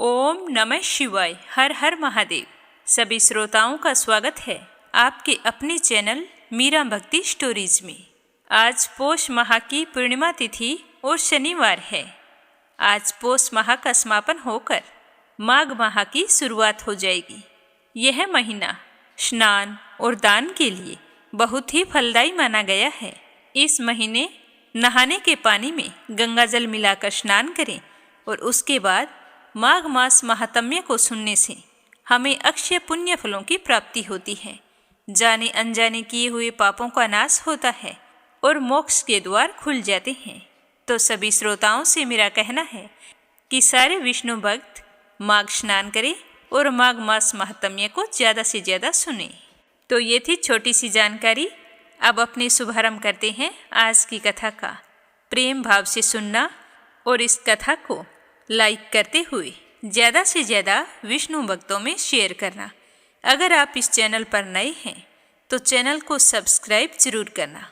ओम नमः शिवाय। हर हर महादेव। सभी श्रोताओं का स्वागत है आपके अपने चैनल मीरा भक्ति स्टोरीज में। आज पौष माह की पूर्णिमा तिथि और शनिवार है। आज पौष माह का समापन होकर माघ माह की शुरुआत हो जाएगी। यह महीना स्नान और दान के लिए बहुत ही फलदायी माना गया है। इस महीने नहाने के पानी में गंगा जल मिलाकर स्नान करें और उसके बाद माघ मास महात्म्य को सुनने से हमें अक्षय पुण्य फलों की प्राप्ति होती है। जाने अनजाने किए हुए पापों का नाश होता है और मोक्ष के द्वार खुल जाते हैं। तो सभी श्रोताओं से मेरा कहना है कि सारे विष्णु भक्त माघ स्नान करें और माघ मास महात्म्य को ज़्यादा से ज़्यादा सुने। तो ये थी छोटी सी जानकारी। अब अपने शुभारंभ करते हैं आज की कथा का। प्रेम भाव से सुनना और इस कथा को लाइक करते हुए ज़्यादा से ज़्यादा विष्णु भक्तों में शेयर करना। अगर आप इस चैनल पर नए हैं तो चैनल को सब्सक्राइब जरूर करना।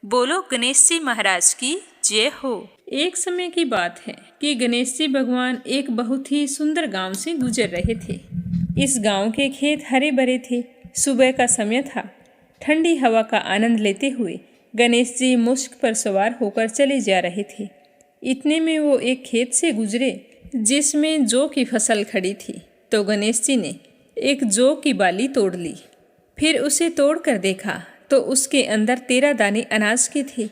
बोलो गणेश जी महाराज की जय हो। एक समय की बात है कि गणेश जी भगवान एक बहुत ही सुंदर गांव से गुजर रहे थे। इस गांव के खेत हरे भरे थे। सुबह का समय था। ठंडी हवा का आनंद लेते हुए गणेश जी मुश्क पर सवार होकर चले जा रहे थे। इतने में वो एक खेत से गुजरे जिसमें जौ की फसल खड़ी थी। तो गणेश जी ने एक जौ की बाली तोड़ ली। फिर उसे तोड़कर देखा तो उसके अंदर 13 दाने अनाज के थे।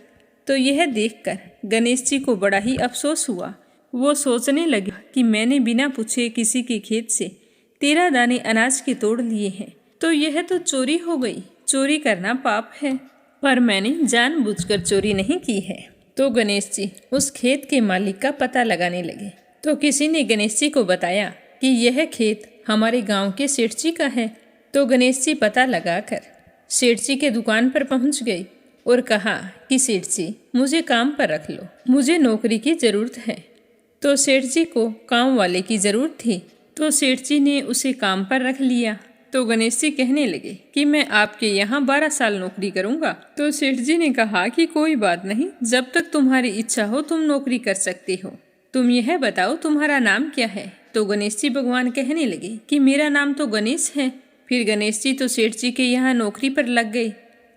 तो यह देखकर गणेश जी को बड़ा ही अफसोस हुआ। वो सोचने लगे कि मैंने बिना पूछे किसी के खेत से 13 दाने अनाज के तोड़ लिए हैं, तो यह तो चोरी हो गई। चोरी करना पाप है, पर मैंने जानबूझकर चोरी नहीं की है। तो गणेश जी उस खेत के मालिक का पता लगाने लगे। तो किसी ने गणेश जी को बताया कि यह खेत हमारे गांव के सेठ जी का है। तो गणेश जी पता लगाकर सेठ जी के दुकान पर पहुंच गए और कहा कि सेठ जी मुझे काम पर रख लो, मुझे नौकरी की ज़रूरत है। तो सेठ जी को काम वाले की ज़रूरत थी। तो सेठ जी ने उसे काम पर रख लिया। तो गणेश जी कहने लगे कि मैं आपके यहाँ 12 साल नौकरी करूँगा। तो सेठ जी ने कहा कि कोई बात नहीं, जब तक तुम्हारी इच्छा हो तुम नौकरी कर सकते हो। तुम यह बताओ तुम्हारा नाम क्या है। तो गणेश जी भगवान कहने लगे कि मेरा नाम तो गणेश है। फिर गणेश जी तो सेठ जी के यहाँ नौकरी पर लग गए।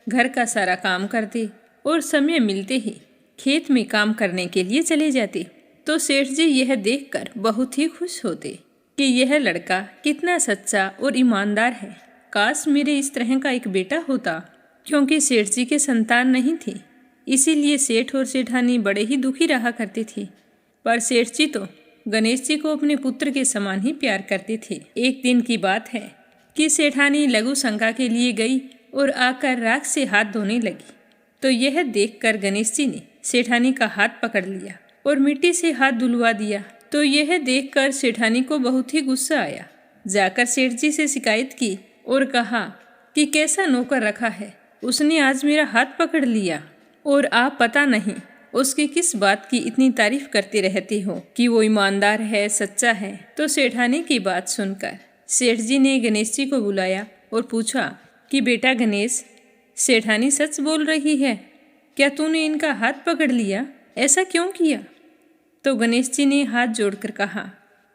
घर का सारा काम करते और समय मिलते ही खेत में काम करने के लिए चले जाते। तो सेठ जी यह देखकर बहुत ही खुश होते कि यह लड़का कितना सच्चा और ईमानदार है। काश मेरे इस तरह का एक बेटा होता। क्योंकि सेठ जी के संतान नहीं थी, इसीलिए सेठ और सेठानी बड़े ही दुखी रहा करते थे। पर सेठ जी तो गणेश जी को अपने पुत्र के समान ही प्यार करते थे। एक दिन की बात है कि सेठानी लघु शंका के लिए गई और आकर राख से हाथ धोने लगी। तो यह देखकर गणेश जी ने सेठानी का हाथ पकड़ लिया और मिट्टी से हाथ धुलवा दिया। तो यह देखकर सेठानी को बहुत ही गुस्सा आया। जाकर सेठ जी से शिकायत की और कहा कि कैसा नौकर रखा है, उसने आज मेरा हाथ पकड़ लिया और आप पता नहीं उसकी किस बात की इतनी तारीफ करते रहते हो कि वो ईमानदार है, सच्चा है। तो सेठानी की बात सुनकर सेठ जी ने गणेश जी को बुलाया और पूछा कि बेटा गणेश, सेठानी सच बोल रही है क्या? तूने इनका हाथ पकड़ लिया, ऐसा क्यों किया? तो गणेश जी ने हाथ जोड़कर कहा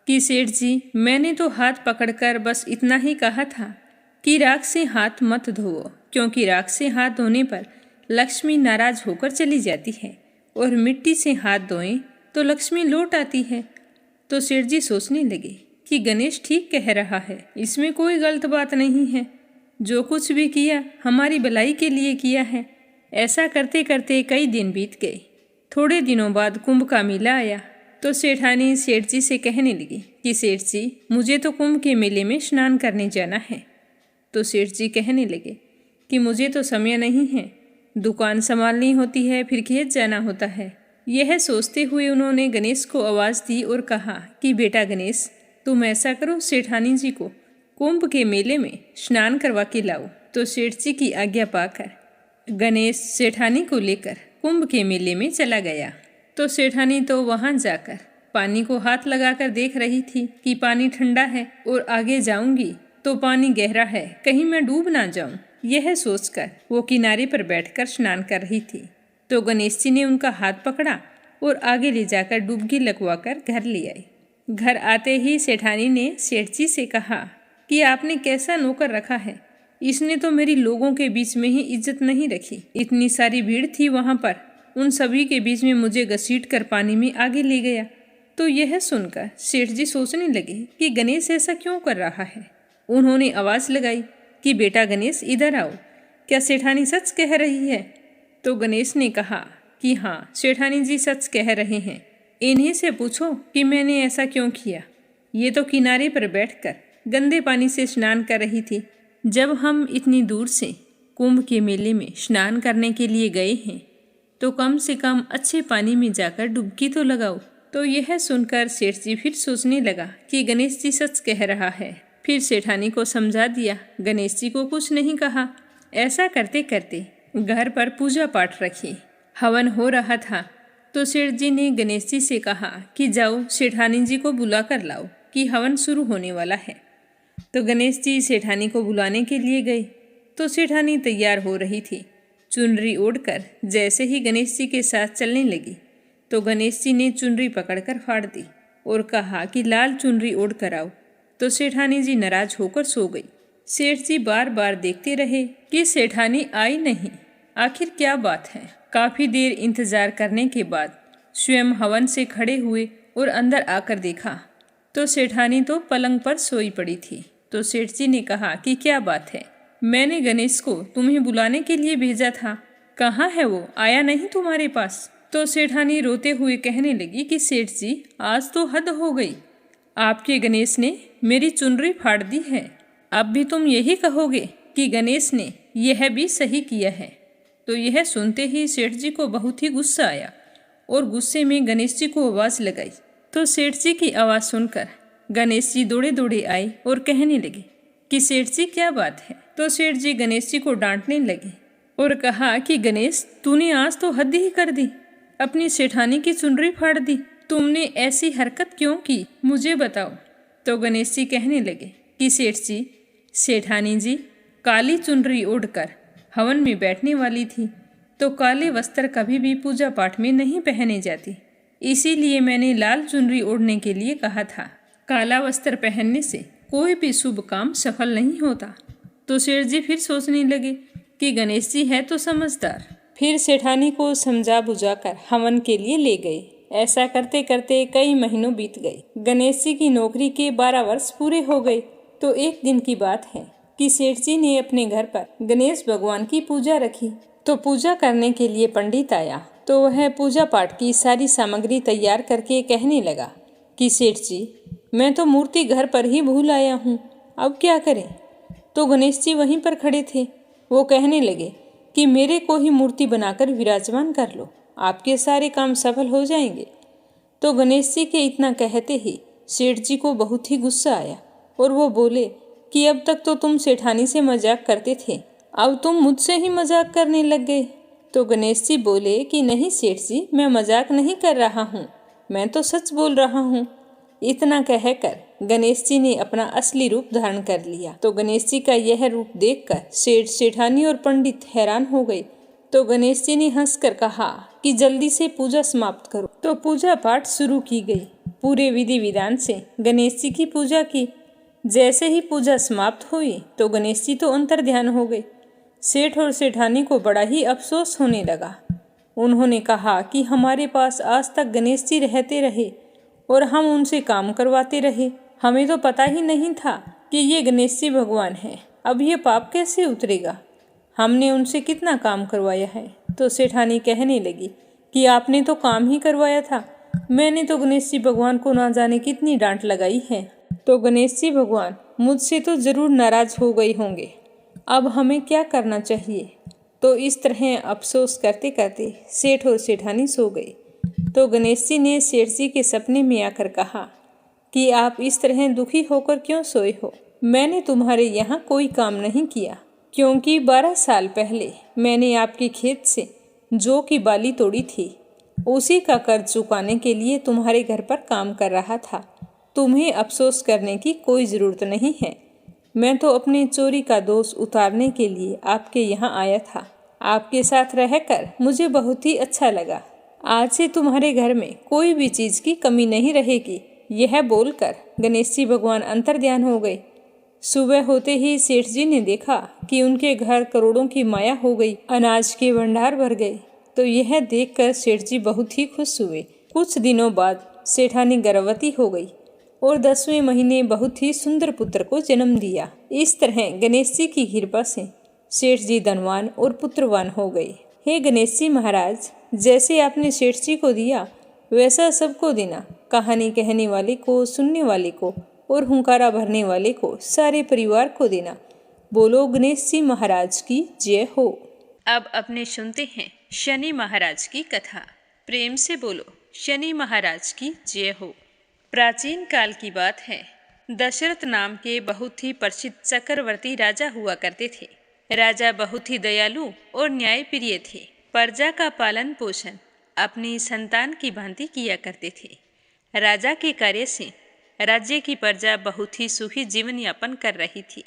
कि सेठ जी, मैंने तो हाथ पकड़कर बस इतना ही कहा था कि राख से हाथ मत धोवो, क्योंकि राख से हाथ धोने पर लक्ष्मी नाराज होकर चली जाती है और मिट्टी से हाथ धोएं तो लक्ष्मी लौट आती है। तो सेठ जी सोचने लगे कि गणेश ठीक कह रहा है, इसमें कोई गलत बात नहीं है। जो कुछ भी किया हमारी भलाई के लिए किया है। ऐसा करते करते कई दिन बीत गए। थोड़े दिनों बाद कुंभ का मेला आया। तो सेठानी सेठ जी से कहने लगी कि सेठ जी, मुझे तो कुंभ के मेले में स्नान करने जाना है। तो सेठ जी कहने लगे कि मुझे तो समय नहीं है, दुकान संभालनी होती है, फिर खेत जाना होता है। यह सोचते हुए उन्होंने गणेश को आवाज़ दी और कहा कि बेटा गणेश, तुम ऐसा करो, सेठानी जी को कुंभ के मेले में स्नान करवा के लाओ। तो सेठ जी की आज्ञा पाकर गणेश सेठानी को लेकर कुंभ के मेले में चला गया। तो सेठानी तो वहां जाकर पानी को हाथ लगाकर देख रही थी कि पानी ठंडा है और आगे जाऊंगी तो पानी गहरा है, कहीं मैं डूब ना जाऊं। यह सोचकर वो किनारे पर बैठकर स्नान कर रही थी। तो गणेश जी ने उनका हाथ पकड़ा और आगे ले जाकर डुबकी लगवाकर घर ले आए। घर आते ही सेठानी ने सेठ जी से कहा कि आपने कैसा नौकर रखा है, इसने तो मेरी लोगों के बीच में ही इज्जत नहीं रखी। इतनी सारी भीड़ थी वहाँ पर, उन सभी के बीच में मुझे घसीट कर पानी में आगे ले गया। तो यह सुनकर सेठ जी सोचने लगे कि गणेश ऐसा क्यों कर रहा है। उन्होंने आवाज़ लगाई कि बेटा गणेश इधर आओ, क्या सेठानी सच कह रही है? तो गणेश ने कहा कि हाँ सेठानी जी सच कह रहे हैं, इन्हीं से पूछो कि मैंने ऐसा क्यों किया। ये तो किनारे पर बैठकर गंदे पानी से स्नान कर रही थी। जब हम इतनी दूर से कुंभ के मेले में स्नान करने के लिए गए हैं तो कम से कम अच्छे पानी में जाकर डुबकी तो लगाओ। तो यह सुनकर सेठ जी फिर सोचने लगा कि गणेश जी सच कह रहा है। फिर सेठानी को समझा दिया, गणेश जी को कुछ नहीं कहा। ऐसा करते करते घर पर पूजा पाठ रखी। हवन हो रहा था तो सेठ जी ने गणेश जी से कहा कि जाओ सेठानी जी को बुला कर लाओ कि हवन शुरू होने वाला है। तो गणेश जी सेठानी को बुलाने के लिए गए तो सेठानी तैयार हो रही थी। चुनरी ओढ़कर जैसे ही गणेश जी के साथ चलने लगी तो गणेश जी ने चुनरी पकड़कर फाड़ दी और कहा कि लाल चुनरी ओढ़ कर आओ। तो सेठानी जी नाराज होकर सो गई। सेठ जी बार बार देखते रहे कि सेठानी आई नहीं, आखिर क्या बात है। काफ़ी देर इंतजार करने के बाद स्वयं हवन से खड़े हुए और अंदर आकर देखा तो सेठानी तो पलंग पर सोई पड़ी थी। तो सेठ जी ने कहा कि क्या बात है, मैंने गणेश को तुम्हें बुलाने के लिए भेजा था, कहाँ है वो, आया नहीं तुम्हारे पास? तो सेठानी रोते हुए कहने लगी कि सेठ जी आज तो हद हो गई, आपके गणेश ने मेरी चुनरी फाड़ दी है। अब भी तुम यही कहोगे कि गणेश ने यह भी सही किया है। तो यह सुनते ही सेठ जी को बहुत ही गुस्सा आया और गुस्से में गणेश जी को आवाज़ लगाई। तो सेठ जी की आवाज़ सुनकर गणेश जी दौड़े दौड़े आए और कहने लगे कि सेठ जी क्या बात है। तो सेठ जी गणेश जी को डांटने लगे और कहा कि गणेश तूने आज तो हद ही कर दी, अपनी सेठानी की चुनरी फाड़ दी, तुमने ऐसी हरकत क्यों की, मुझे बताओ। तो गणेश जी कहने लगे कि सेठ जी, सेठानी जी काली चुनरी ओढ़कर हवन में बैठने वाली थी, तो काले वस्त्र कभी भी पूजा पाठ में नहीं पहने जाते, इसीलिए मैंने लाल चुनरी ओढ़ने के लिए कहा था। काला वस्त्र पहनने से कोई भी शुभ काम सफल नहीं होता। तो सेठ जी फिर सोचने लगे कि गणेश जी है तो समझदार। फिर सेठानी को समझा बुझाकर हवन के लिए ले गए। ऐसा करते करते कई महीनों बीत गए। गणेश जी की नौकरी के 12 वर्ष पूरे हो गए। तो एक दिन की बात है कि सेठ जी ने अपने घर पर गणेश भगवान की पूजा रखी। तो पूजा करने के लिए पंडित आया तो वह पूजा पाठ की सारी सामग्री तैयार करके कहने लगा कि सेठ जी मैं तो मूर्ति घर पर ही भूल आया हूँ, अब क्या करें। तो गणेश जी वहीं पर खड़े थे। वो कहने लगे कि मेरे को ही मूर्ति बनाकर विराजमान कर लो, आपके सारे काम सफल हो जाएंगे। तो गणेश जी के इतना कहते ही सेठ जी को बहुत ही गुस्सा आया और वो बोले कि अब तक तो तुम सेठानी से मजाक करते थे, अब तुम मुझसे ही मजाक करने लग गए। तो गणेश जी बोले कि नहीं सेठ जी, मैं मजाक नहीं कर रहा हूँ, मैं तो सच बोल रहा हूँ। इतना कहकर गणेश जी ने अपना असली रूप धारण कर लिया। तो गणेश जी का यह रूप देखकर सेठ, सेठानी और पंडित हैरान हो गए। तो गणेश जी ने हंसकर कहा कि जल्दी से पूजा समाप्त करो। तो पूजा पाठ शुरू की गई। पूरे विधि विधान से गणेश जी की पूजा की। जैसे ही पूजा समाप्त हुई तो गणेश जी तो अंतर ध्यान हो गए। सेठ और सेठानी को बड़ा ही अफसोस होने लगा। उन्होंने कहा कि हमारे पास आज तक गणेश जी रहते रहे और हम उनसे काम करवाते रहे, हमें तो पता ही नहीं था कि ये गणेश जी भगवान हैं। अब ये पाप कैसे उतरेगा, हमने उनसे कितना काम करवाया है। तो सेठानी कहने लगी कि आपने तो काम ही करवाया था, मैंने तो गणेश जी भगवान को ना जाने कितनी डांट लगाई है। तो गणेश जी भगवान मुझसे तो ज़रूर नाराज़ हो गए होंगे, अब हमें क्या करना चाहिए। तो इस तरह अफसोस करते करते सेठ और सेठानी सो गए। तो गणेश जी ने सेठ जी के सपने में आकर कहा कि आप इस तरह दुखी होकर क्यों सोए हो, मैंने तुम्हारे यहाँ कोई काम नहीं किया, क्योंकि 12 साल पहले मैंने आपके खेत से जौ की बाली तोड़ी थी, उसी का कर्ज चुकाने के लिए तुम्हारे घर पर काम कर रहा था। तुम्हें अफसोस करने की कोई ज़रूरत नहीं है, मैं तो अपने चोरी का दोष उतारने के लिए आपके यहाँ आया था। आपके साथ रहकर मुझे बहुत ही अच्छा लगा। आज से तुम्हारे घर में कोई भी चीज़ की कमी नहीं रहेगी। यह बोलकर गणेश जी भगवान अंतर्ध्यान हो गए। सुबह होते ही सेठ जी ने देखा कि उनके घर करोड़ों की माया हो गई, अनाज के भंडार भर गए। तो यह देखकर सेठ जी बहुत ही खुश हुए। कुछ दिनों बाद सेठानी गर्भवती हो गई और 10वें महीने बहुत ही सुंदर पुत्र को जन्म दिया। इस तरह गणेश जी की कृपा से सेठ जी धनवान और पुत्रवान हो गए। हे गणेश जी महाराज, जैसे आपने सेठ जी को दिया वैसा सबको देना। कहानी कहने वाले को, सुनने वाले को और हुंकारा भरने वाले को, सारे परिवार को देना। बोलो गणेश जी महाराज की जय हो। अब अपने सुनते हैं शनि महाराज की कथा। प्रेम से बोलो शनि महाराज की जय हो। प्राचीन काल की बात है। दशरथ नाम के बहुत ही प्रसिद्ध चक्रवर्ती राजा हुआ करते थे। राजा बहुत ही दयालु और न्यायप्रिय थे। प्रजा का पालन पोषण अपनी संतान की भांति किया करते थे। राजा के कार्य से राज्य की प्रजा बहुत ही सुखी जीवन यापन कर रही थी।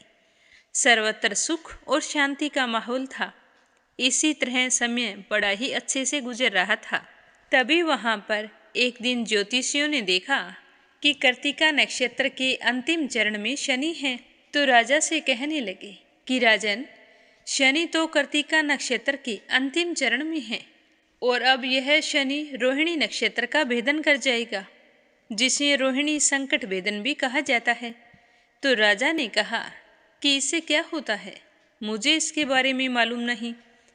सर्वत्र सुख और शांति का माहौल था। इसी तरह समय बड़ा ही अच्छे से गुजर रहा था। तभी वहाँ पर एक दिन ज्योतिषियों ने देखा कि कृत्तिका नक्षत्र के अंतिम चरण में शनि है। तो राजा से कहने लगे कि राजन, शनि तो कृत्तिका नक्षत्र के अंतिम चरण में है और अब यह शनि रोहिणी नक्षत्र का भेदन कर जाएगा, जिसे रोहिणी संकट भेदन भी कहा जाता है। तो राजा ने कहा कि इससे क्या होता है, मुझे इसके बारे में मालूम नहीं।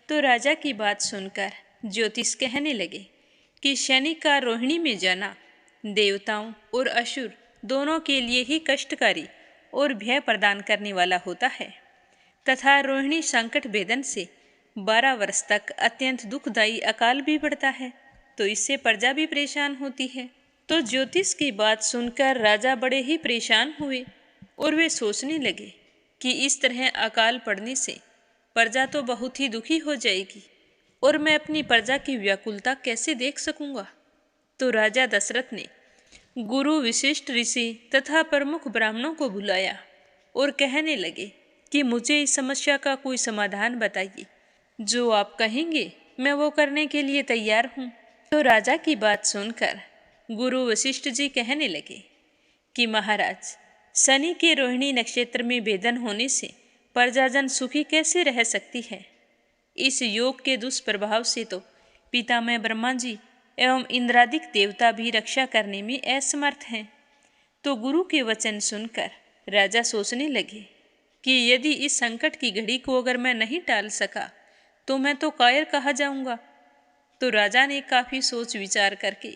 तो राजा की बात सुनकर ज्योतिष कहने लगे कि शनि का रोहिणी में जाना देवताओं और असुर दोनों के लिए ही कष्टकारी और भय प्रदान करने वाला होता है तथा रोहिणी संकट भेदन से 12 वर्ष तक अत्यंत दुखदायी अकाल भी पड़ता है, तो इससे प्रजा भी परेशान होती है। तो ज्योतिष की बात सुनकर राजा बड़े ही परेशान हुए और वे सोचने लगे कि इस तरह अकाल पड़ने से प्रजा तो बहुत ही दुखी हो जाएगी और मैं अपनी प्रजा की व्याकुलता कैसे देख सकूंगा। तो राजा दशरथ ने गुरु वशिष्ठ ऋषि तथा प्रमुख ब्राह्मणों को बुलाया और कहने लगे कि मुझे इस समस्या का कोई समाधान बताइए। जो आप कहेंगे मैं वो करने के लिए तैयार हूँ। तो राजा की बात सुनकर गुरु वशिष्ठ जी कहने लगे कि महाराज, शनि के रोहिणी नक्षत्र में भेदन होने से प्रजाजन सुखी कैसे रह सकती है। इस योग के दुष्प्रभाव से तो पितामह ब्रह्मा जी एवं इंद्रादिक देवता भी रक्षा करने में असमर्थ हैं। तो गुरु के वचन सुनकर राजा सोचने लगे कि यदि इस संकट की घड़ी को अगर मैं नहीं टाल सका तो मैं तो कायर कहा जाऊंगा। तो राजा ने काफी सोच विचार करके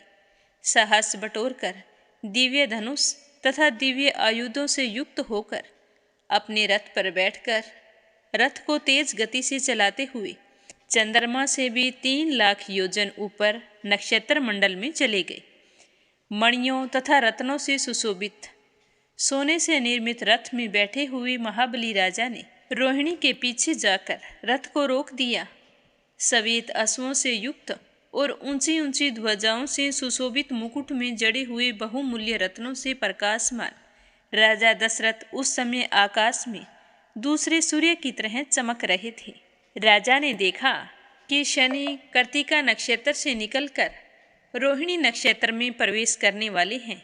साहस बटोरकर दिव्य धनुष तथा दिव्य आयुधों से युक्त होकर अपने रथ पर बैठकर रथ को तेज गति से चलाते हुए चंद्रमा से भी 3 लाख योजन ऊपर नक्षत्र मंडल में चले गए। मणियों तथा रत्नों से सुशोभित सोने से निर्मित रथ में बैठे हुए महाबली राजा ने रोहिणी के पीछे जाकर रथ को रोक दिया। श्वेत अश्वों से युक्त और ऊंची ऊंची ध्वजाओं से सुशोभित मुकुट में जड़े हुए बहुमूल्य रत्नों से प्रकाशमान राजा दशरथ उस समय आकाश में दूसरे सूर्य की तरह चमक रहे थे। राजा ने देखा कि शनि कृत्तिका नक्षत्र से निकलकर रोहिणी नक्षत्र में प्रवेश करने वाले हैं।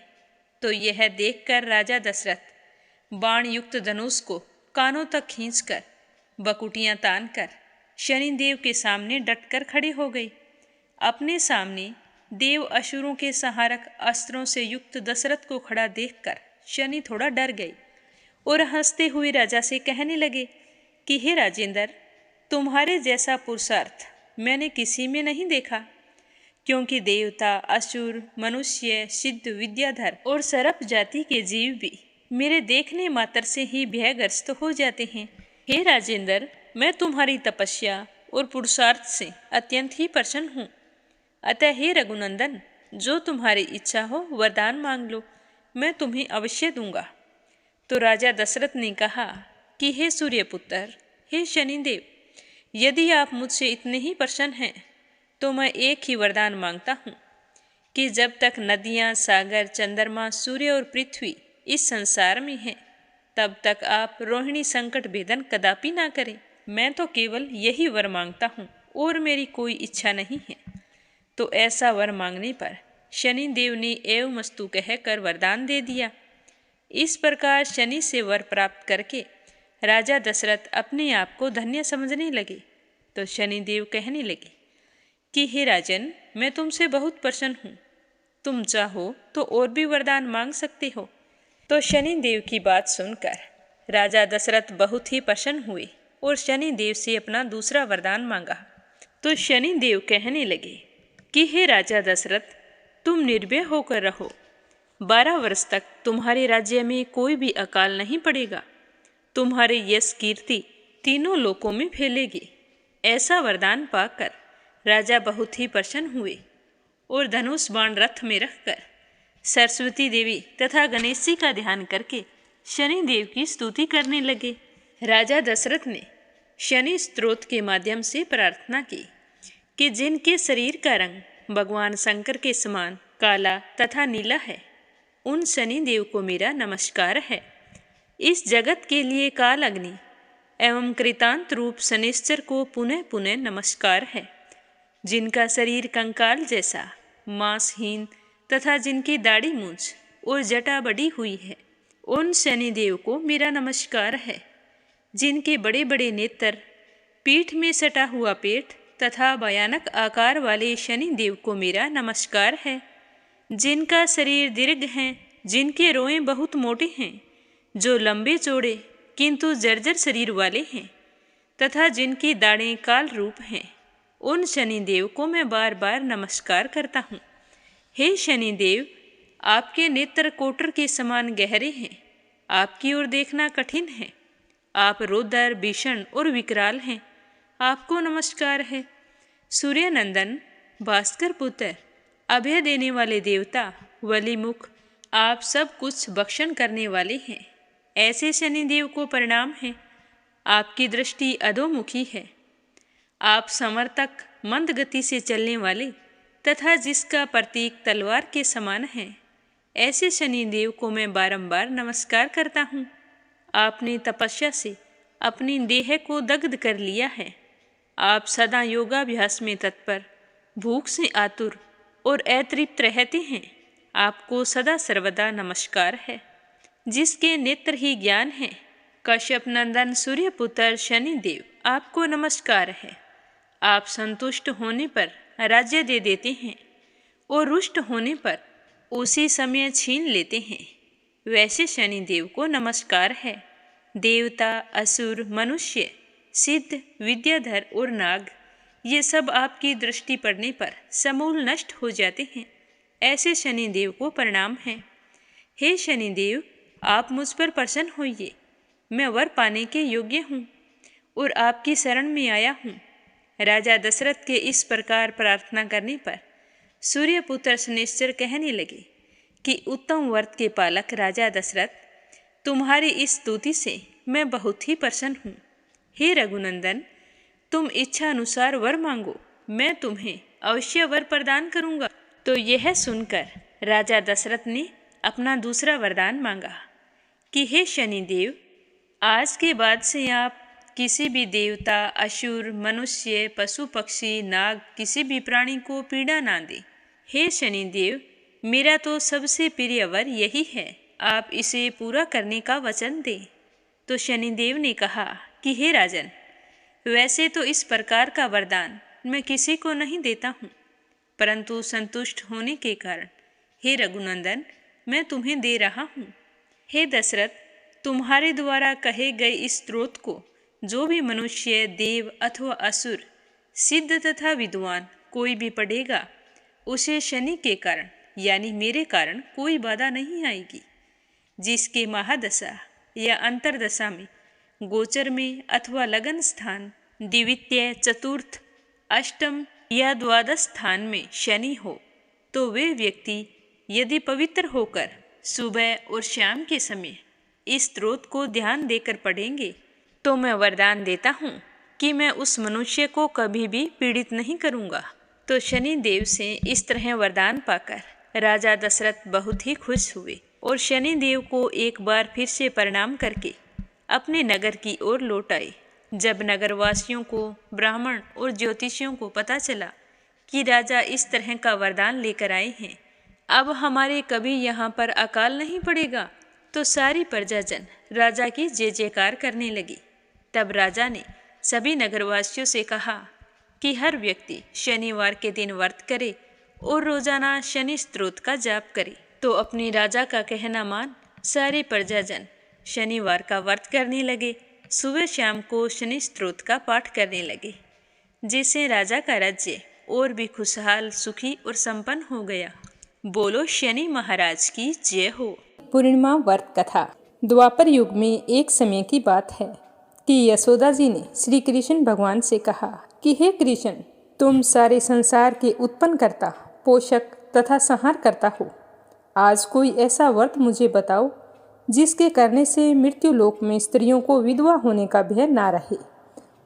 तो यह देखकर राजा दशरथ बाण युक्त धनुष को कानों तक खींचकर बकुटियां तानकर शनिदेव के सामने डटकर खड़े हो गए। अपने सामने देव असुरों के संहारक अस्त्रों से युक्त दशरथ को खड़ा देखकर शनि थोड़ा डर गए और हंसते हुए राजा से कहने लगे कि हे राजेंद्र, तुम्हारे जैसा पुरुषार्थ मैंने किसी में नहीं देखा, क्योंकि देवता, असुर, मनुष्य, सिद्ध, विद्याधर और सर्प जाति के जीव भी मेरे देखने मात्र से ही भयग्रस्त हो जाते हैं। हे राजेंद्र, मैं तुम्हारी तपस्या और पुरुषार्थ से अत्यंत ही प्रसन्न हूँ। अतः हे रघुनंदन, जो तुम्हारी इच्छा हो वरदान मांग लो, मैं तुम्हें अवश्य दूंगा। तो राजा दशरथ ने कहा कि हे सूर्यपुत्र, हे शनिदेव, यदि आप मुझसे इतने ही प्रसन्न हैं तो मैं एक ही वरदान मांगता हूँ कि जब तक नदियाँ, सागर, चंद्रमा, सूर्य और पृथ्वी इस संसार में हैं, तब तक आप रोहिणी संकट भेदन कदापि ना करें। मैं तो केवल यही वर मांगता हूँ और मेरी कोई इच्छा नहीं है। तो ऐसा वर मांगने पर शनि देव ने एवमस्तु कहकर वरदान दे दिया। इस प्रकार शनि से वर प्राप्त करके राजा दशरथ अपने आप को धन्य समझने लगे। तो शनि देव कहने लगे कि हे राजन, मैं तुमसे बहुत प्रसन्न हूँ, तुम चाहो तो और भी वरदान मांग सकते हो। तो शनि देव की बात सुनकर राजा दशरथ बहुत ही प्रसन्न हुए और शनि देव से अपना दूसरा वरदान मांगा। तो शनि देव कहने लगे कि हे राजा दशरथ, तुम निर्भय होकर रहो, 12 वर्ष तक तुम्हारे राज्य में कोई भी अकाल नहीं पड़ेगा, तुम्हारे यश कीर्ति तीनों लोकों में फैलेगी। ऐसा वरदान पाकर राजा बहुत ही प्रसन्न हुए और धनुष बाण रथ में रखकर सरस्वती देवी तथा गणेश जी का ध्यान करके शनि देव की स्तुति करने लगे। राजा दशरथ ने शनि स्तोत्र के माध्यम से प्रार्थना की कि जिनके शरीर का रंग भगवान शंकर के समान काला तथा नीला है, उन शनि देव को मेरा नमस्कार है। इस जगत के लिए काल अग्नि एवं कृतांत रूप शनिश्चर को पुनः पुनः नमस्कार है। जिनका शरीर कंकाल जैसा मांसहीन तथा जिनकी दाढ़ी मूंछ और जटा बड़ी हुई है, उन शनि देव को मेरा नमस्कार है। जिनके बड़े बड़े नेत्र, पीठ में सटा हुआ पेट तथा भयानक आकार वाले शनि देव को मेरा नमस्कार है। जिनका शरीर दीर्घ है, जिनके रोए बहुत मोटे हैं, जो लंबे चौड़े किंतु जर्जर शरीर वाले हैं तथा जिनकी दाढ़ें काल रूप हैं, उन शनि देव को मैं बार बार नमस्कार करता हूँ। हे शनि देव, आपके नेत्र कोटर के समान गहरे हैं, आपकी ओर देखना कठिन है, आप रौद्र, भीषण और विकराल हैं, आपको नमस्कार है। सूर्यनंदन, भास्कर पुत्र, अभय देने वाले देवता, वलीमुख, आप सब कुछ भक्षण करने वाले हैं, ऐसे शनि देव को प्रणाम है। आपकी दृष्टि अधोमुखी है, आप समर्थक, मंद गति से चलने वाले तथा जिसका प्रतीक तलवार के समान है, ऐसे शनि देव को मैं बारंबार नमस्कार करता हूँ। आपने तपस्या से अपनी देह को दग्ध कर लिया है, आप सदा योगाभ्यास में तत्पर, भूख से आतुर और अतृप्त रहते हैं, आपको सदा सर्वदा नमस्कार है। जिसके नेत्र ही ज्ञान है, कश्यप नंदन सूर्यपुत्र शनि देव, आपको नमस्कार है। आप संतुष्ट होने पर राज्य दे देते हैं और रुष्ट होने पर उसी समय छीन लेते हैं, वैसे शनि देव को नमस्कार है। देवता, असुर, मनुष्य, सिद्ध, विद्याधर और नाग, ये सब आपकी दृष्टि पड़ने पर समूल नष्ट हो जाते हैं, ऐसे शनि देव को प्रणाम है। हे शनि देव, आप मुझ पर प्रसन्न होइए, मैं वर पाने के योग्य हूँ और आपकी शरण में आया हूँ। राजा दशरथ के इस प्रकार प्रार्थना करने पर सूर्यपुत्र शनिश्चर कहने लगे कि उत्तम वर्त के पालक राजा दशरथ, तुम्हारी इस स्तुति से मैं बहुत ही प्रसन्न हूँ। हे रघुनंदन, तुम इच्छा अनुसार वर मांगो, मैं तुम्हें अवश्य वर प्रदान करूँगा। तो यह सुनकर राजा दशरथ ने अपना दूसरा वरदान मांगा कि हे शनिदेव, आज के बाद से आप किसी भी देवता, असुर, मनुष्य, पशु पक्षी, नाग, किसी भी प्राणी को पीड़ा ना दे। हे शनिदेव, मेरा तो सबसे प्रिय वर यही है, आप इसे पूरा करने का वचन दें। तो शनिदेव ने कहा कि हे राजन, वैसे तो इस प्रकार का वरदान मैं किसी को नहीं देता हूँ, परंतु संतुष्ट होने के कारण हे रघुनंदन मैं तुम्हें दे रहा हूँ। हे दशरथ, तुम्हारे द्वारा कहे गए इस स्तोत्र को जो भी मनुष्य, देव अथवा असुर, सिद्ध तथा विद्वान कोई भी पढ़ेगा, उसे शनि के कारण यानी मेरे कारण कोई बाधा नहीं आएगी। जिसके महादशा या अंतरदशा में, गोचर में अथवा लगन स्थान, द्वितीय, चतुर्थ, अष्टम या द्वादश स्थान में शनि हो, तो वे व्यक्ति यदि पवित्र होकर सुबह और शाम के समय इस स्तोत्र को ध्यान देकर पढ़ेंगे, तो मैं वरदान देता हूँ कि मैं उस मनुष्य को कभी भी पीड़ित नहीं करूँगा। तो शनि देव से इस तरह वरदान पाकर राजा दशरथ बहुत ही खुश हुए और शनि देव को एक बार फिर से प्रणाम करके अपने नगर की ओर लौट आए। जब नगरवासियों को, ब्राह्मण और ज्योतिषियों को पता चला कि राजा इस तरह का वरदान लेकर आए हैं, अब हमारे कभी यहाँ पर अकाल नहीं पड़ेगा। तो सारी प्रजाजन राजा की जय जयकार करने लगी। तब राजा ने सभी नगरवासियों से कहा कि हर व्यक्ति शनिवार के दिन व्रत करे और रोजाना शनि स्तोत्र का जाप करे। तो अपने राजा का कहना मान सारे प्रजाजन शनिवार का व्रत करने लगे। सुबह शाम को शनि स्तोत्र का पाठ करने लगे, जिससे राजा का राज्य और भी खुशहाल, सुखी और संपन्न हो गया। बोलो शनि महाराज की जय हो। पूर्णिमा व्रत कथा। द्वापर युग में एक समय की बात है कि यशोदा जी ने श्री कृष्ण भगवान से कहा कि हे कृष्ण, तुम सारे संसार के उत्पन्न करता, पोषक तथा संहार करता हो। आज कोई ऐसा व्रत मुझे बताओ जिसके करने से मृत्यु लोक में स्त्रियों को विधवा होने का भय ना रहे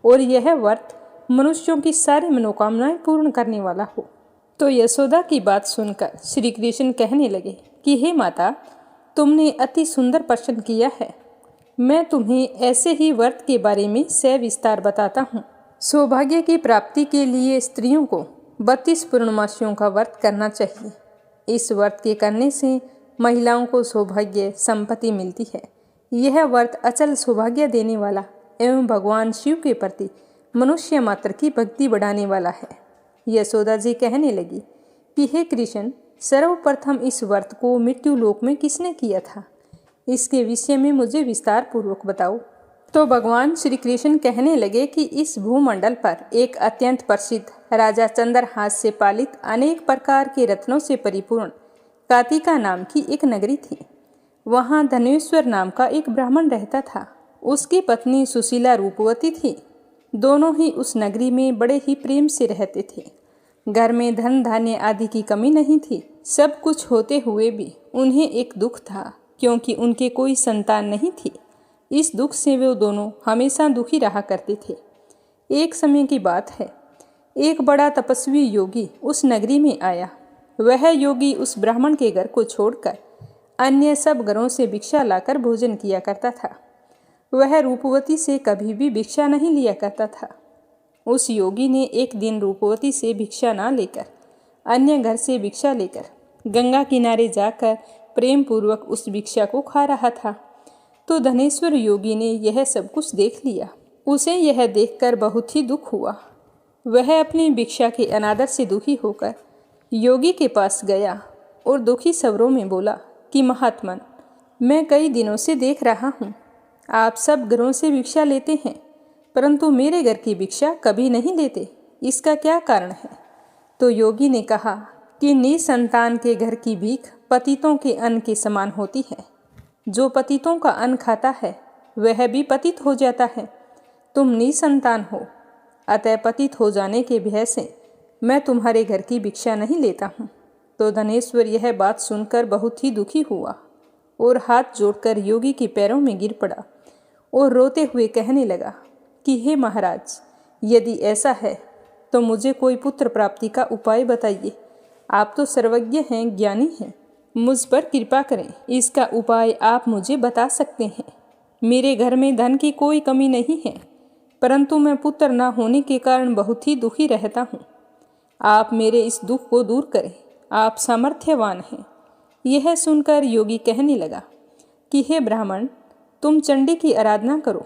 और यह व्रत मनुष्यों की सारी मनोकामनाएं पूर्ण करने वाला हो। तो यशोदा की बात सुनकर श्री कृष्ण कहने लगे कि हे माता, तुमने अति सुंदर प्रश्न किया है। मैं तुम्हें ऐसे ही व्रत के बारे में सविस्तार बताता हूँ। सौभाग्य की प्राप्ति के लिए स्त्रियों को 32 पूर्णमासियों का व्रत करना चाहिए। इस व्रत के करने से महिलाओं को सौभाग्य संपत्ति मिलती है। यह व्रत अचल सौभाग्य देने वाला एवं भगवान शिव के प्रति मनुष्य मात्र की भक्ति बढ़ाने वाला है। यशोदा जी कहने लगी कि हे कृष्ण, सर्वप्रथम इस व्रत को मृत्यु लोक में किसने किया था, इसके विषय में मुझे विस्तार पूर्वक बताओ। तो भगवान श्री कृष्ण कहने लगे कि इस भूमंडल पर एक अत्यंत प्रसिद्ध राजा चंद्रहास से पालित अनेक प्रकार के रत्नों से परिपूर्ण कातिका नाम की एक नगरी थी। वहाँ धनेश्वर नाम का एक ब्राह्मण रहता था। उसकी पत्नी सुशीला रूपवती थी। दोनों ही उस नगरी में बड़े ही प्रेम से रहते थे। घर में धन धान्य आदि की कमी नहीं थी। सब कुछ होते हुए भी उन्हें एक दुख था, क्योंकि उनके कोई संतान नहीं थी। इस दुख से वे दोनों हमेशा दुखी रहा करते थे। एक समय की बात है, एक बड़ा तपस्वी योगी उस नगरी में आया। वह योगी उस ब्राह्मण के घर को छोड़कर अन्य सब घरों से भिक्षा लाकर भोजन किया करता था। वह रूपवती से कभी भी भिक्षा नहीं लिया करता था। उस योगी ने एक दिन रूपवती से भिक्षा ना लेकर अन्य घर से भिक्षा लेकर गंगा किनारे जाकर प्रेम पूर्वक उस भिक्षा को खा रहा था। तो धनेश्वर योगी ने यह सब कुछ देख लिया। उसे यह देखकर बहुत ही दुख हुआ। वह अपनी भिक्षा के अनादर से दुखी होकर योगी के पास गया और दुखी स्वरों में बोला कि महात्मन, मैं कई दिनों से देख रहा हूँ, आप सब घरों से भिक्षा लेते हैं, परंतु मेरे घर की भिक्षा कभी नहीं लेते। इसका क्या कारण है? तो योगी ने कहा कि निसंतान के घर की भीख पतितों के अन्न के समान होती है। जो पतितों का अन्न खाता है वह भी पतित हो जाता है। तुम निसंतान हो, अतः पतित हो जाने के भय से मैं तुम्हारे घर की भिक्षा नहीं लेता हूँ। तो धनेश्वर यह बात सुनकर बहुत ही दुखी हुआ और हाथ जोड़कर योगी के पैरों में गिर पड़ा और रोते हुए कहने लगा कि हे महाराज, यदि ऐसा है तो मुझे कोई पुत्र प्राप्ति का उपाय बताइए। आप तो सर्वज्ञ हैं, ज्ञानी हैं, मुझ पर कृपा करें। इसका उपाय आप मुझे बता सकते हैं। मेरे घर में धन की कोई कमी नहीं है, परंतु मैं पुत्र न होने के कारण बहुत ही दुखी रहता हूँ। आप मेरे इस दुख को दूर करें, आप सामर्थ्यवान हैं। यह सुनकर योगी कहने लगा कि हे ब्राह्मण, तुम चंडी की आराधना करो,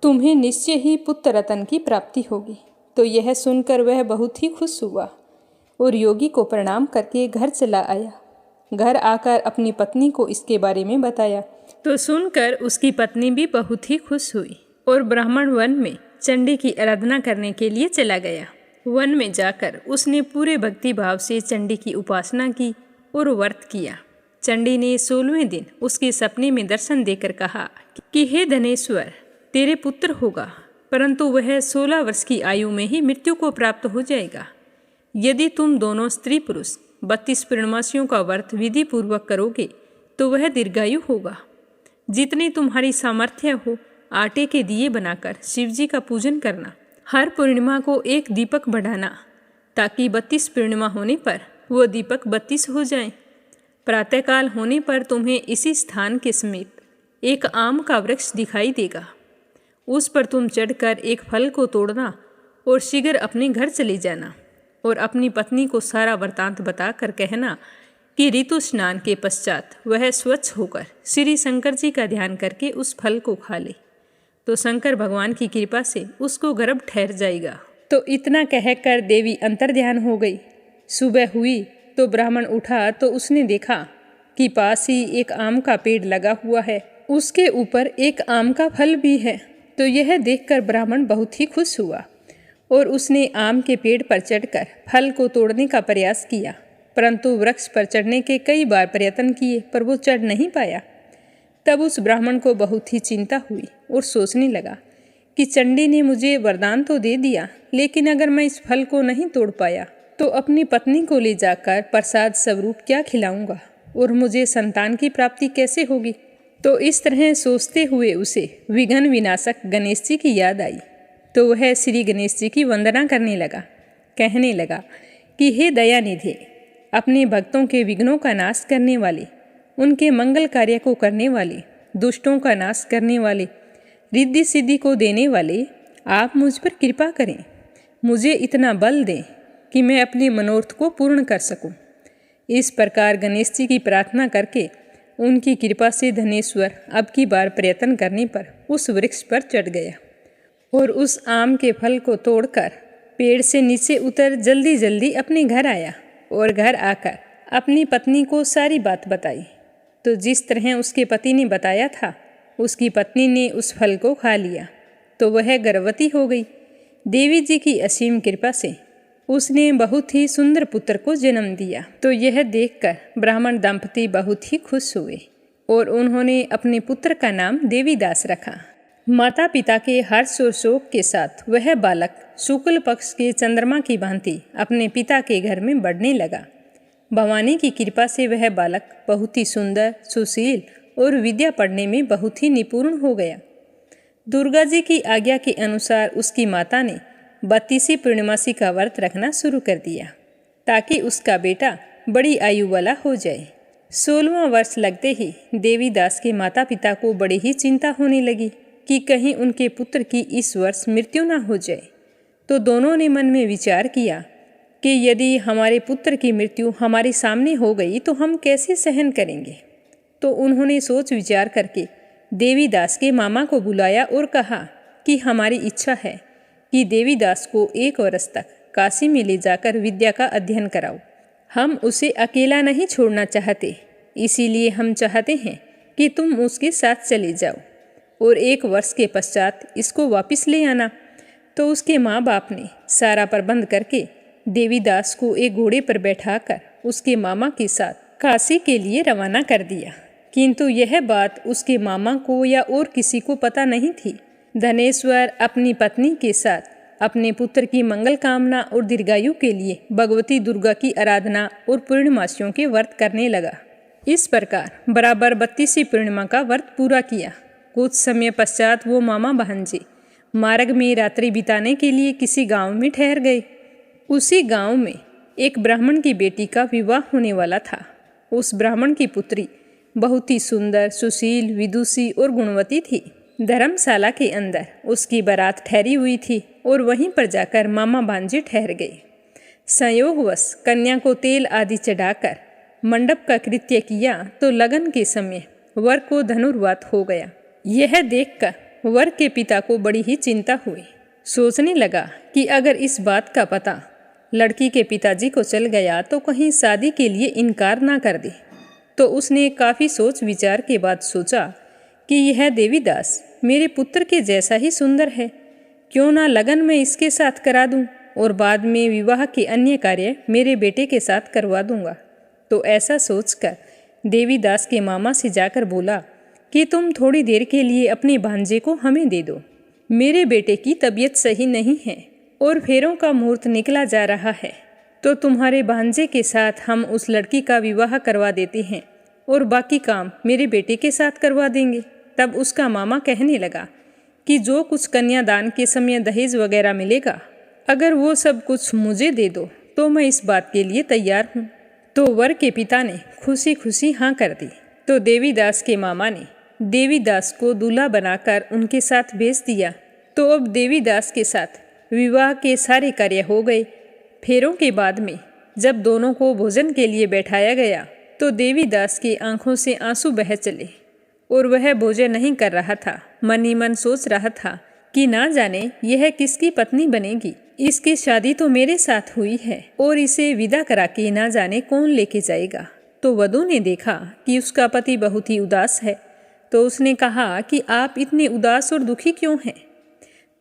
तुम्हें निश्चय ही पुत्र रत्न की प्राप्ति होगी। तो यह सुनकर वह बहुत ही खुश हुआ और योगी को प्रणाम करके घर चला आया। घर आकर अपनी पत्नी को इसके बारे में बताया। तो सुनकर उसकी पत्नी भी बहुत ही खुश हुई और ब्राह्मण वन में चंडी की आराधना करने के लिए चला गया। वन में जाकर उसने पूरे भक्ति भाव से चंडी की उपासना की और व्रत किया। चंडी ने 16वें दिन उसके सपने में दर्शन देकर कहा कि हे धनेश्वर, तेरे पुत्र होगा, परंतु वह 16 वर्ष की आयु में ही मृत्यु को प्राप्त हो जाएगा। यदि तुम दोनों स्त्री पुरुष 32 पूर्णमासियों का व्रत विधि पूर्वक करोगे तो वह दीर्घायु होगा। जितनी तुम्हारी सामर्थ्य हो, आटे के दिए बनाकर शिवजी का पूजन करना। हर पूर्णिमा को एक दीपक बढ़ाना, ताकि 32 पूर्णिमा होने पर वो दीपक 32 हो जाए। प्रातःकाल होने पर तुम्हें इसी स्थान के समीप एक आम का वृक्ष दिखाई देगा। उस पर तुम चढ़कर एक फल को तोड़ना और शीघ्र अपने घर चले जाना और अपनी पत्नी को सारा वृतांत बताकर कहना कि ऋतु स्नान के पश्चात वह स्वच्छ होकर श्री शंकर जी का ध्यान करके उस फल को खा ले तो शंकर भगवान की कृपा से उसको गर्भ ठहर जाएगा। तो इतना कहकर देवी अंतर्ध्यान हो गई। सुबह हुई तो ब्राह्मण उठा तो उसने देखा कि पास ही एक आम का पेड़ लगा हुआ है, उसके ऊपर एक आम का फल भी है। तो यह देखकर ब्राह्मण बहुत ही खुश हुआ और उसने आम के पेड़ पर चढ़कर फल को तोड़ने का प्रयास किया, परंतु वृक्ष पर चढ़ने के कई बार प्रयत्न किए पर वो चढ़ नहीं पाया। तब उस ब्राह्मण को बहुत ही चिंता हुई और सोचने लगा कि चंडी ने मुझे वरदान तो दे दिया, लेकिन अगर मैं इस फल को नहीं तोड़ पाया तो अपनी पत्नी को ले जाकर प्रसाद स्वरूप क्या खिलाऊंगा और मुझे संतान की प्राप्ति कैसे होगी। तो इस तरह सोचते हुए उसे विघ्न विनाशक गणेश जी की याद आई। तो वह श्री गणेश जी की वंदना करने लगा, कहने लगा कि हे दयानिधि, अपने भक्तों के विघ्नों का नाश करने वाले, उनके मंगल कार्य को करने वाले, दुष्टों का नाश करने वाले, रिद्धि सिद्धि को देने वाले, आप मुझ पर कृपा करें, मुझे इतना बल दें कि मैं अपने मनोरथ को पूर्ण कर सकूं। इस प्रकार गणेश जी की प्रार्थना करके उनकी कृपा से धनेश्वर अब की बार प्रयत्न करने पर उस वृक्ष पर चढ़ गया और उस आम के फल को तोड़कर पेड़ से नीचे उतर जल्दी जल्दी अपने घर आया और घर आकर अपनी पत्नी को सारी बात बताई। तो जिस तरह उसके पति ने बताया था उसकी पत्नी ने उस फल को खा लिया तो वह गर्भवती हो गई। देवी जी की असीम कृपा से उसने बहुत ही सुंदर पुत्र को जन्म दिया। तो यह देखकर ब्राह्मण दंपति बहुत ही खुश हुए और उन्होंने अपने पुत्र का नाम देवीदास रखा। माता पिता के हर्ष और शोक के साथ वह बालक शुक्ल पक्ष के चंद्रमा की भांति अपने पिता के घर में बढ़ने लगा। भवानी की कृपा से वह बालक बहुत ही सुंदर, सुशील और विद्या पढ़ने में बहुत ही निपुण हो गया। दुर्गा जी की आज्ञा के अनुसार उसकी माता ने 32वीं पूर्णिमासी का व्रत रखना शुरू कर दिया ताकि उसका बेटा बड़ी आयु वाला हो जाए। 16वां वर्ष लगते ही देवीदास के माता पिता को बड़ी ही चिंता होने लगी कि कहीं उनके पुत्र की इस वर्ष मृत्यु न हो जाए। तो दोनों ने मन में विचार किया कि यदि हमारे पुत्र की मृत्यु हमारे सामने हो गई तो हम कैसे सहन करेंगे। तो उन्होंने सोच विचार करके देवीदास के मामा को बुलाया और कहा कि हमारी इच्छा है कि देवीदास को 1 वर्ष तक काशी में ले जाकर विद्या का अध्ययन कराओ। हम उसे अकेला नहीं छोड़ना चाहते, इसीलिए हम चाहते हैं कि तुम उसके साथ चले जाओ और 1 वर्ष के पश्चात इसको वापस ले आना। तो उसके माँ बाप ने सारा प्रबंध करके देवीदास को एक घोड़े पर बैठाकर उसके मामा के साथ काशी के लिए रवाना कर दिया। किंतु यह बात उसके मामा को या और किसी को पता नहीं थी। धनेश्वर अपनी पत्नी के साथ अपने पुत्र की मंगल कामना और दीर्घायु के लिए भगवती दुर्गा की आराधना और पूर्णिमासियों के व्रत करने लगा। इस प्रकार बराबर 32वीं पूर्णिमा का व्रत पूरा किया। कुछ समय पश्चात वो मामा भांजे मार्ग में रात्रि बिताने के लिए किसी गांव में ठहर गए। उसी गांव में एक ब्राह्मण की बेटी का विवाह होने वाला था। उस ब्राह्मण की पुत्री बहुत ही सुंदर, सुशील, विदुषी और गुणवती थी। धर्मशाला के अंदर उसकी बारात ठहरी हुई थी और वहीं पर जाकर मामा भांजे ठहर गए। संयोगवश कन्या को तेल आदि चढ़ाकर मंडप का कृत्य किया तो लगन के समय वर को धनुर्वात हो गया। यह देखकर वर के पिता को बड़ी ही चिंता हुई। सोचने लगा कि अगर इस बात का पता लड़की के पिताजी को चल गया तो कहीं शादी के लिए इनकार ना कर दे। तो उसने काफ़ी सोच विचार के बाद सोचा कि यह देवीदास मेरे पुत्र के जैसा ही सुंदर है, क्यों ना लगन में इसके साथ करा दूं और बाद में विवाह के अन्य कार्य मेरे बेटे के साथ करवा दूंगा। तो ऐसा सोचकर देवीदास के मामा से जाकर बोला कि तुम थोड़ी देर के लिए अपने भांजे को हमें दे दो। मेरे बेटे की तबीयत सही नहीं है और फेरों का मुहूर्त निकला जा रहा है, तो तुम्हारे भांजे के साथ हम उस लड़की का विवाह करवा देते हैं और बाकी काम मेरे बेटे के साथ करवा देंगे। तब उसका मामा कहने लगा कि जो कुछ कन्यादान के समय दहेज वगैरह मिलेगा, अगर वो सब कुछ मुझे दे दो तो मैं इस बात के लिए तैयार हूँ। तो वर के पिता ने खुशी खुशी हाँ कर दी। तो देवीदास के मामा ने देवीदास को दूल्हा बनाकर उनके साथ भेज दिया। तो अब देवीदास के साथ विवाह के सारे कार्य हो गए। फेरों के बाद में जब दोनों को भोजन के लिए बैठाया गया तो देवीदास की आंखों से आंसू बह चले और वह भोजन नहीं कर रहा था। मन ही मन सोच रहा था कि ना जाने यह किसकी पत्नी बनेगी। इसकी शादी तो मेरे साथ हुई है और इसे विदा करा के ना जाने कौन लेके जाएगा। तो वधू ने देखा कि उसका पति बहुत ही उदास है, तो उसने कहा कि आप इतने उदास और दुखी क्यों हैं।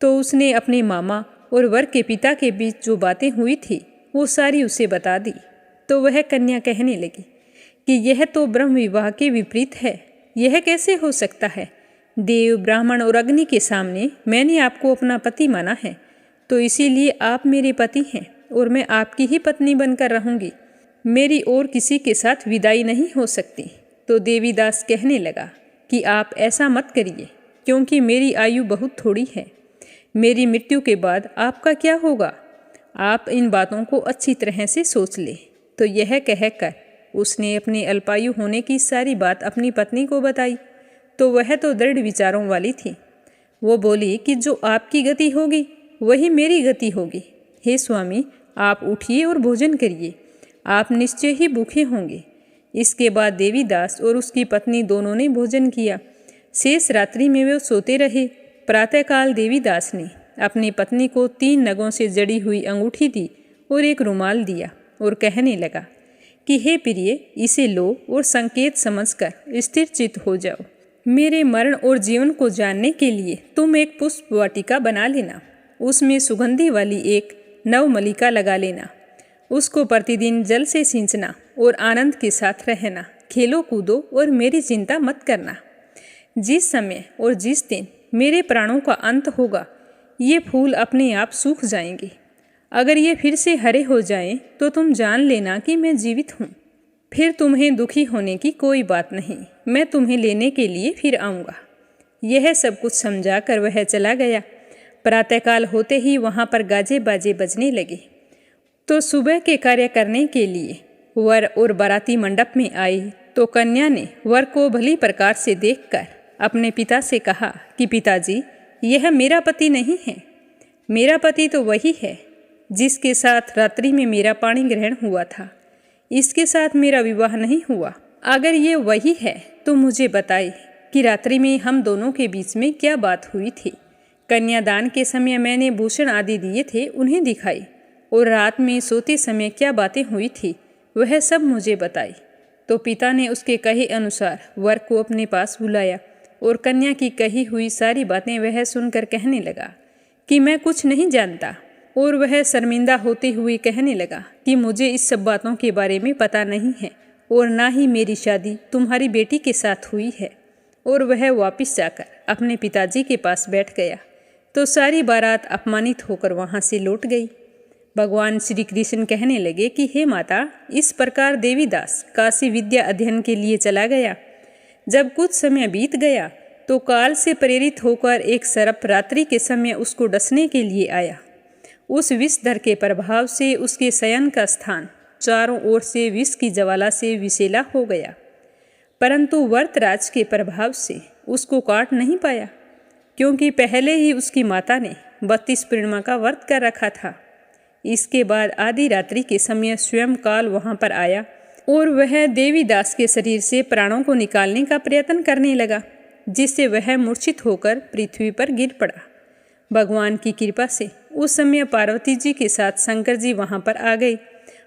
तो उसने अपने मामा और वर के पिता के बीच जो बातें हुई थी वो सारी उसे बता दी। तो वह कन्या कहने लगी कि यह तो ब्रह्म विवाह के विपरीत है, यह कैसे हो सकता है। देव, ब्राह्मण और अग्नि के सामने मैंने आपको अपना पति माना है, तो इसीलिए आप मेरे पति हैं और मैं आपकी ही पत्नी बनकर रहूंगी। मेरी और किसी के साथ विदाई नहीं हो सकती। तो देवीदास कहने लगा कि आप ऐसा मत करिए, क्योंकि मेरी आयु बहुत थोड़ी है। मेरी मृत्यु के बाद आपका क्या होगा, आप इन बातों को अच्छी तरह से सोच ले। तो यह कहकर उसने अपने अल्पायु होने की सारी बात अपनी पत्नी को बताई। तो वह तो दृढ़ विचारों वाली थी। वो बोली कि जो आपकी गति होगी वही मेरी गति होगी। हे स्वामी, आप उठिए और भोजन करिए, आप निश्चय ही भूखे होंगे। इसके बाद देवीदास और उसकी पत्नी दोनों ने भोजन किया। शेष रात्रि में वे सोते रहे। प्रातःकाल देवीदास ने अपनी पत्नी को 3 नगों से जड़ी हुई अंगूठी दी और एक रुमाल दिया और कहने लगा कि हे प्रिय, इसे लो और संकेत समझकर स्थिर चित्त हो जाओ। मेरे मरण और जीवन को जानने के लिए तुम एक पुष्प वाटिका बना लेना, उसमें सुगंधी वाली एक नवमलिका लगा लेना। उसको प्रतिदिन जल से सींचना और आनंद के साथ रहना। खेलो कूदो और मेरी चिंता मत करना। जिस समय और जिस दिन मेरे प्राणों का अंत होगा, ये फूल अपने आप सूख जाएंगे। अगर ये फिर से हरे हो जाएं, तो तुम जान लेना कि मैं जीवित हूँ। फिर तुम्हें दुखी होने की कोई बात नहीं, मैं तुम्हें लेने के लिए फिर आऊँगा। यह सब कुछ समझा कर वह चला गया। प्रातःकाल होते ही वहाँ पर गाजे बाजे बजने लगे। तो सुबह के कार्य करने के लिए वर और बाराती मंडप में आए। तो कन्या ने वर को भली प्रकार से देखकर अपने पिता से कहा कि पिताजी, यह मेरा पति नहीं है। मेरा पति तो वही है जिसके साथ रात्रि में मेरा पाणी ग्रहण हुआ था। इसके साथ मेरा विवाह नहीं हुआ। अगर ये वही है तो मुझे बताए कि रात्रि में हम दोनों के बीच में क्या बात हुई थी। कन्यादान के समय मैंने भूषण आदि दिए थे, उन्हें दिखाई, और रात में सोते समय क्या बातें हुई थी वह सब मुझे बताई। तो पिता ने उसके कहे अनुसार वर को अपने पास बुलाया और कन्या की कही हुई सारी बातें वह सुनकर कहने लगा कि मैं कुछ नहीं जानता। और वह शर्मिंदा होते हुए कहने लगा कि मुझे इस सब बातों के बारे में पता नहीं है और ना ही मेरी शादी तुम्हारी बेटी के साथ हुई है। और वह वापस जाकर अपने पिताजी के पास बैठ गया। तो सारी बारात अपमानित होकर वहाँ से लौट गई। भगवान श्री कृष्ण कहने लगे कि हे माता, इस प्रकार देवीदास काशी विद्या अध्ययन के लिए चला गया। जब कुछ समय बीत गया तो काल से प्रेरित होकर एक सर्प रात्रि के समय उसको डसने के लिए आया। उस विषधर के प्रभाव से उसके शयन का स्थान चारों ओर से विष की ज्वाला से विषैला हो गया, परंतु वर्तराज के प्रभाव से उसको काट नहीं पाया, क्योंकि पहले ही उसकी माता ने 32 पूर्णिमा का व्रत कर रखा था। इसके बाद आधी रात्रि के समय स्वयं काल वहाँ पर आया और वह देवीदास के शरीर से प्राणों को निकालने का प्रयत्न करने लगा, जिससे वह मूर्छित होकर पृथ्वी पर गिर पड़ा। भगवान की कृपा से उस समय पार्वती जी के साथ शंकर जी वहाँ पर आ गए।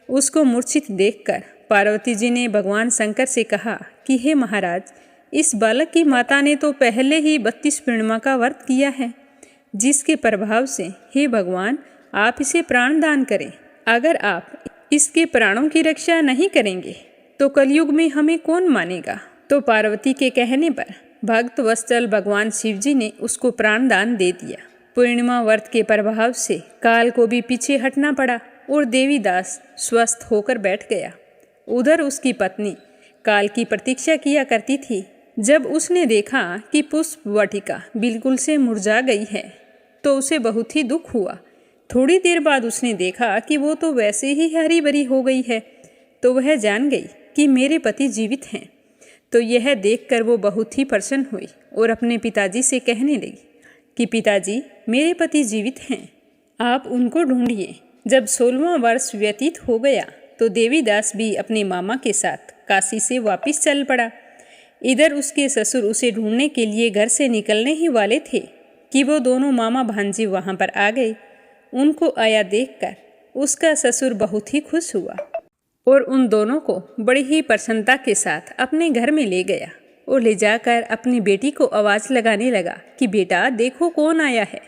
उसको मूर्छित देखकर पार्वती जी ने भगवान शंकर से कहा कि हे महाराज, इस बालक की माता ने तो पहले ही 32 पूर्णिमा का व्रत किया है, जिसके प्रभाव से हे भगवान आप इसे प्राण दान करें। अगर आप इसके प्राणों की रक्षा नहीं करेंगे तो कलयुग में हमें कौन मानेगा। तो पार्वती के कहने पर भक्त वत्सल भगवान शिव जी ने उसको प्राण दान दे दिया। पूर्णिमा व्रत के प्रभाव से काल को भी पीछे हटना पड़ा और देवीदास स्वस्थ होकर बैठ गया। उधर उसकी पत्नी काल की प्रतीक्षा किया करती थी। जब उसने देखा कि पुष्प वाटिका बिल्कुल से मुरझा गई है तो उसे बहुत ही दुख हुआ। थोड़ी देर बाद उसने देखा कि वो तो वैसे ही हरी भरी हो गई है, तो वह जान गई कि मेरे पति जीवित हैं। तो यह देखकर वो बहुत ही प्रसन्न हुई और अपने पिताजी से कहने लगी कि पिताजी, मेरे पति जीवित हैं, आप उनको ढूंढिए। जब 16वां वर्ष व्यतीत हो गया तो देवीदास भी अपने मामा के साथ काशी से वापस चल पड़ा। इधर उसके ससुर उसे ढूंढने के लिए घर से निकलने ही वाले थे कि वो दोनों मामा भांजी वहाँ पर आ गए। उनको आया देखकर उसका ससुर बहुत ही खुश हुआ और उन दोनों को बड़ी ही प्रसन्नता के साथ अपने घर में ले गया और ले जाकर अपनी बेटी को आवाज़ लगाने लगा कि बेटा देखो कौन आया है।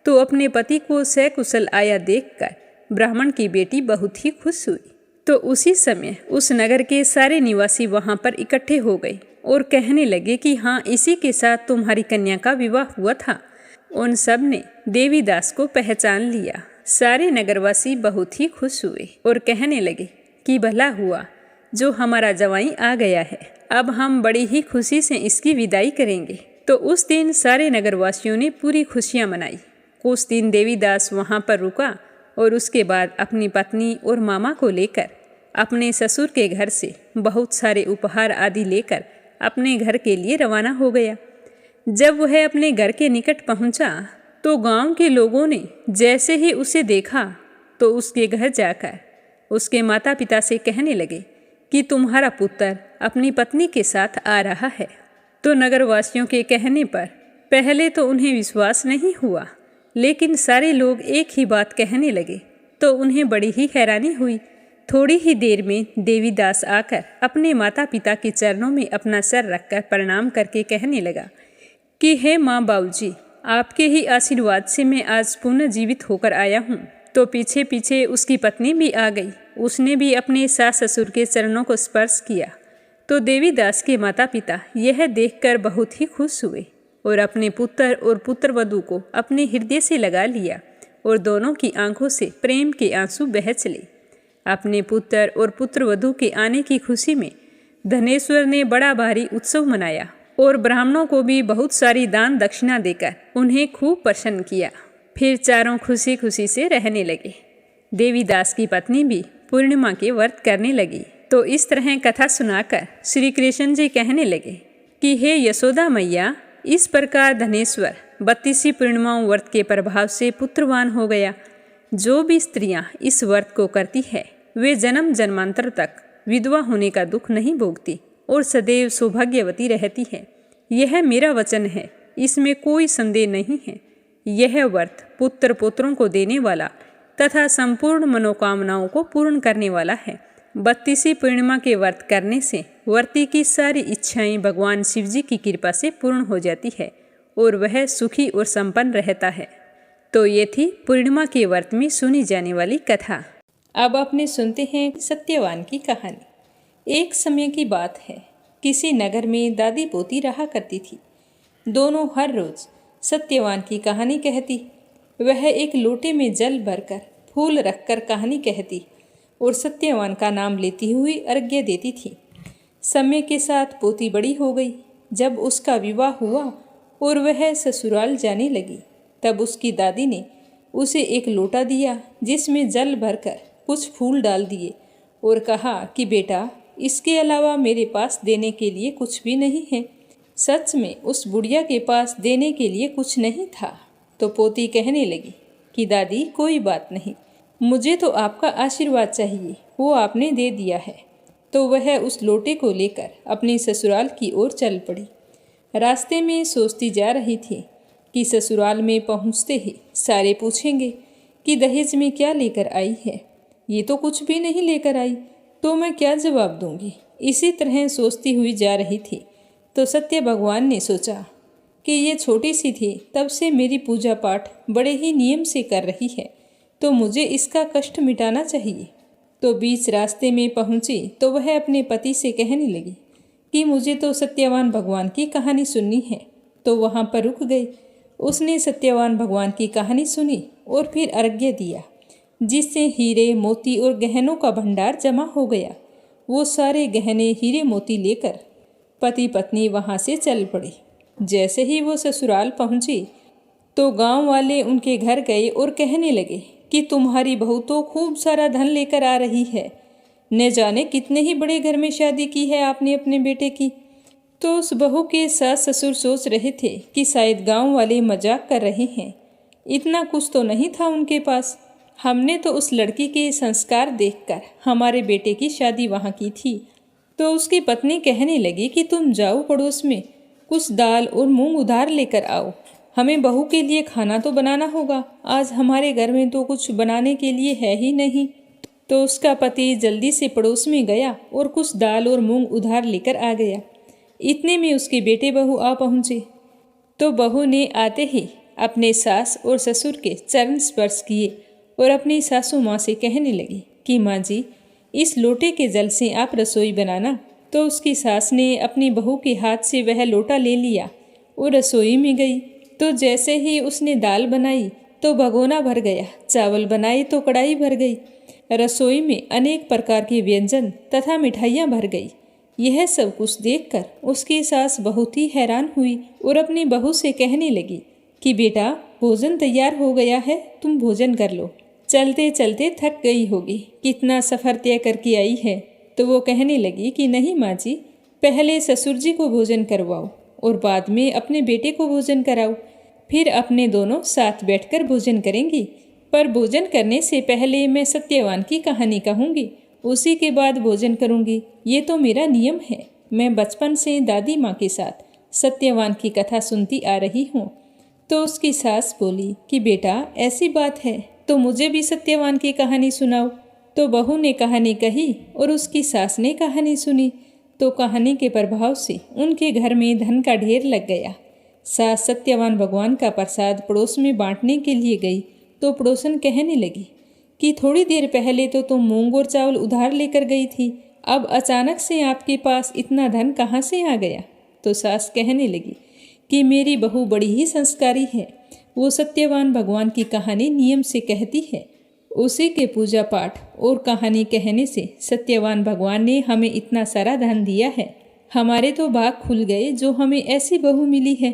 तो अपने पति को सकुशल आया देखकर ब्राह्मण की बेटी बहुत ही खुश हुई। तो उसी समय उस नगर के सारे निवासी वहाँ पर इकट्ठे हो गए और कहने लगे कि हाँ, इसी के साथ तुम्हारी कन्या का विवाह हुआ था। उन सब ने देवीदास को पहचान लिया। सारे नगरवासी बहुत ही खुश हुए और कहने लगे कि भला हुआ जो हमारा जवाई आ गया है, अब हम बड़ी ही खुशी से इसकी विदाई करेंगे। तो उस दिन सारे नगरवासियों ने पूरी खुशियाँ मनाई। कुछ दिन देवीदास वहाँ पर रुका और उसके बाद अपनी पत्नी और मामा को लेकर अपने ससुर के घर से बहुत सारे उपहार आदि लेकर अपने घर के लिए रवाना हो गया। जब वह अपने घर के निकट पहुंचा तो गांव के लोगों ने जैसे ही उसे देखा तो उसके घर जाकर उसके माता पिता से कहने लगे कि तुम्हारा पुत्र अपनी पत्नी के साथ आ रहा है। तो नगरवासियों के कहने पर पहले तो उन्हें विश्वास नहीं हुआ, लेकिन सारे लोग एक ही बात कहने लगे तो उन्हें बड़ी ही हैरानी हुई। थोड़ी ही देर में देवीदास आकर अपने माता पिता के चरणों में अपना सर रखकर प्रणाम करके कहने लगा कि हे माँ बाबूजी, आपके ही आशीर्वाद से मैं आज पुनः जीवित होकर आया हूँ। तो पीछे पीछे उसकी पत्नी भी आ गई। उसने भी अपने सास ससुर के चरणों को स्पर्श किया। तो देवीदास के माता पिता यह देखकर बहुत ही खुश हुए और अपने पुत्र और पुत्रवधू को अपने हृदय से लगा लिया और दोनों की आंखों से प्रेम के आंसू बह चले। अपने पुत्र और पुत्रवधू के आने की खुशी में धनेश्वर ने बड़ा भारी उत्सव मनाया और ब्राह्मणों को भी बहुत सारी दान दक्षिणा देकर उन्हें खूब प्रसन्न किया। फिर चारों खुशी खुशी से रहने लगे। देवीदास की पत्नी भी पूर्णिमा के व्रत करने लगी। तो इस तरह कथा सुनाकर श्री कृष्ण जी कहने लगे कि हे यशोदा मैया, इस प्रकार धनेश्वर 32 पूर्णिमाओं व्रत के प्रभाव से पुत्रवान हो गया। जो भी स्त्रियां इस व्रत को करती है वे जन्म जन्मांतर तक विधवा होने का दुख नहीं भोगती और सदैव सौभाग्यवती रहती है। यह मेरा वचन है, इसमें कोई संदेह नहीं है। यह व्रत पुत्र पुत्रों को देने वाला तथा संपूर्ण मनोकामनाओं को पूर्ण करने वाला है। 32 पूर्णिमा के व्रत करने से व्रती की सारी इच्छाएं भगवान शिव जी की कृपा से पूर्ण हो जाती है और वह सुखी और संपन्न रहता है। तो ये थी पूर्णिमा के व्रत में सुनी जाने वाली कथा। अब अपने सुनते हैं सत्यवान की कहानी। एक समय की बात है, किसी नगर में दादी पोती रहा करती थी। दोनों हर रोज सत्यवान की कहानी कहती। वह एक लोटे में जल भरकर फूल रखकर कहानी कहती और सत्यवान का नाम लेती हुई अर्घ्य देती थी। समय के साथ पोती बड़ी हो गई। जब उसका विवाह हुआ और वह ससुराल जाने लगी, तब उसकी दादी ने उसे एक लोटा दिया जिसमें जल भरकर कुछ फूल डाल दिए और कहा कि बेटा, इसके अलावा मेरे पास देने के लिए कुछ भी नहीं है। सच में उस बुढ़िया के पास देने के लिए कुछ नहीं था। तो पोती कहने लगी कि दादी, कोई बात नहीं, मुझे तो आपका आशीर्वाद चाहिए, वो आपने दे दिया है। तो वह उस लोटे को लेकर अपने ससुराल की ओर चल पड़ी। रास्ते में सोचती जा रही थी कि ससुराल में पहुंचते ही सारे पूछेंगे कि दहेज में क्या लेकर आई है। ये तो कुछ भी नहीं लेकर आई, तो मैं क्या जवाब दूंगी। इसी तरह सोचती हुई जा रही थी तो सत्य भगवान ने सोचा कि ये छोटी सी थी, तब से मेरी पूजा पाठ बड़े ही नियम से कर रही है, तो मुझे इसका कष्ट मिटाना चाहिए। तो बीच रास्ते में पहुंची तो वह अपने पति से कहने लगी कि मुझे तो सत्यवान भगवान की कहानी सुननी है। तो वहाँ पर रुक गई। उसने सत्यवान भगवान की कहानी सुनी और फिर अर्घ्य दिया, जिससे हीरे मोती और गहनों का भंडार जमा हो गया। वो सारे गहने हीरे मोती लेकर पति पत्नी वहाँ से चल पड़े। जैसे ही वो ससुराल पहुँची तो गांव वाले उनके घर गए और कहने लगे कि तुम्हारी बहू तो खूब सारा धन लेकर आ रही है, न जाने कितने ही बड़े घर में शादी की है आपने अपने बेटे की। तो उस बहू के सास ससुर सोच रहे थे कि शायद गांव वाले मजाक कर रहे हैं, इतना कुछ तो नहीं था उनके पास। हमने तो उस लड़की के संस्कार देखकर हमारे बेटे की शादी वहाँ की थी, तो उसकी पत्नी कहने लगी कि तुम जाओ पड़ोस में कुछ दाल और मूंग उधार लेकर आओ, हमें बहू के लिए खाना तो बनाना होगा, आज हमारे घर में तो कुछ बनाने के लिए है ही नहीं। तो उसका पति जल्दी से पड़ोस में गया और कुछ दाल और मूंग उधार लेकर आ गया। इतने में उसके बेटे बहू आ पहुँचे। तो बहू ने आते ही अपने सास और ससुर के चरण स्पर्श किए और अपनी सासू माँ से कहने लगी कि माँ जी, इस लोटे के जल से आप रसोई बनाना। तो उसकी सास ने अपनी बहू के हाथ से वह लोटा ले लिया और रसोई में गई। तो जैसे ही उसने दाल बनाई तो भगोना भर गया, चावल बनाए तो कढ़ाई भर गई, रसोई में अनेक प्रकार के व्यंजन तथा मिठाइयाँ भर गई। यह सब कुछ देखकर उसकी सास बहुत ही हैरान हुई और अपनी बहू से कहने लगी कि बेटा, भोजन तैयार हो गया है, तुम भोजन कर लो, चलते चलते थक गई होगी, कितना सफ़र तय करके आई है। तो वो कहने लगी कि नहीं माँ जी, पहले ससुर जी को भोजन करवाओ और बाद में अपने बेटे को भोजन कराओ, फिर अपने दोनों साथ बैठकर भोजन करेंगी। पर भोजन करने से पहले मैं सत्यवान की कहानी कहूँगी, उसी के बाद भोजन करूँगी, ये तो मेरा नियम है। मैं बचपन से दादी माँ के साथ सत्यवान की कथा सुनती आ रही हूँ। तो उसकी सास बोली कि बेटा, ऐसी बात है तो मुझे भी सत्यवान की कहानी सुनाओ। तो बहू ने कहानी कही और उसकी सास ने कहानी सुनी। तो कहानी के प्रभाव से उनके घर में धन का ढेर लग गया। सास सत्यवान भगवान का प्रसाद पड़ोस में बांटने के लिए गई तो पड़ोसन कहने लगी कि थोड़ी देर पहले तो तुम मूंग और चावल उधार लेकर गई थी, अब अचानक से आपके पास इतना धन कहाँ से आ गया। तो सास कहने लगी कि मेरी बहू बड़ी ही संस्कारी है, वो सत्यवान भगवान की कहानी नियम से कहती है, उसी के पूजा पाठ और कहानी कहने से सत्यवान भगवान ने हमें इतना सारा धन दिया है, हमारे तो भाग खुल गए जो हमें ऐसी बहू मिली है।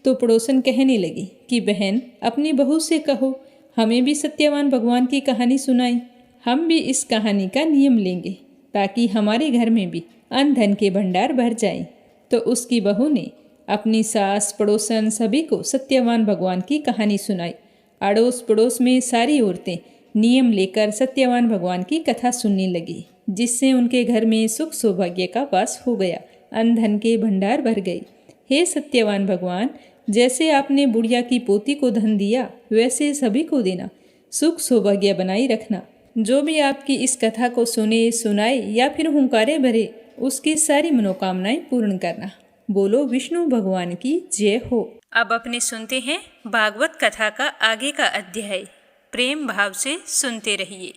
तो पड़ोसन कहने लगी कि बहन, अपनी बहू से कहो हमें भी सत्यवान भगवान की कहानी सुनाई, हम भी इस कहानी का नियम लेंगे ताकि हमारे घर में भी अन्न धन के भंडार भर जाएं। तो उसकी बहू ने अपनी सास, पड़ोसन सभी को सत्यवान भगवान की कहानी सुनाई। अड़ोस पड़ोस में सारी औरतें नियम लेकर सत्यवान भगवान की कथा सुनने लगी, जिससे उनके घर में सुख सौभाग्य का वास हो गया, अन्न धन के भंडार भर गए। हे सत्यवान भगवान, जैसे आपने बुढ़िया की पोती को धन दिया वैसे सभी को देना, सुख सौभाग्य बनाई रखना। जो भी आपकी इस कथा को सुने, सुनाए या फिर हुंकारे भरे, उसकी सारी मनोकामनाएं पूर्ण करना। बोलो विष्णु भगवान की जय हो। अब अपने सुनते हैं भागवत कथा का आगे का अध्याय। प्रेम भाव से सुनते रहिए।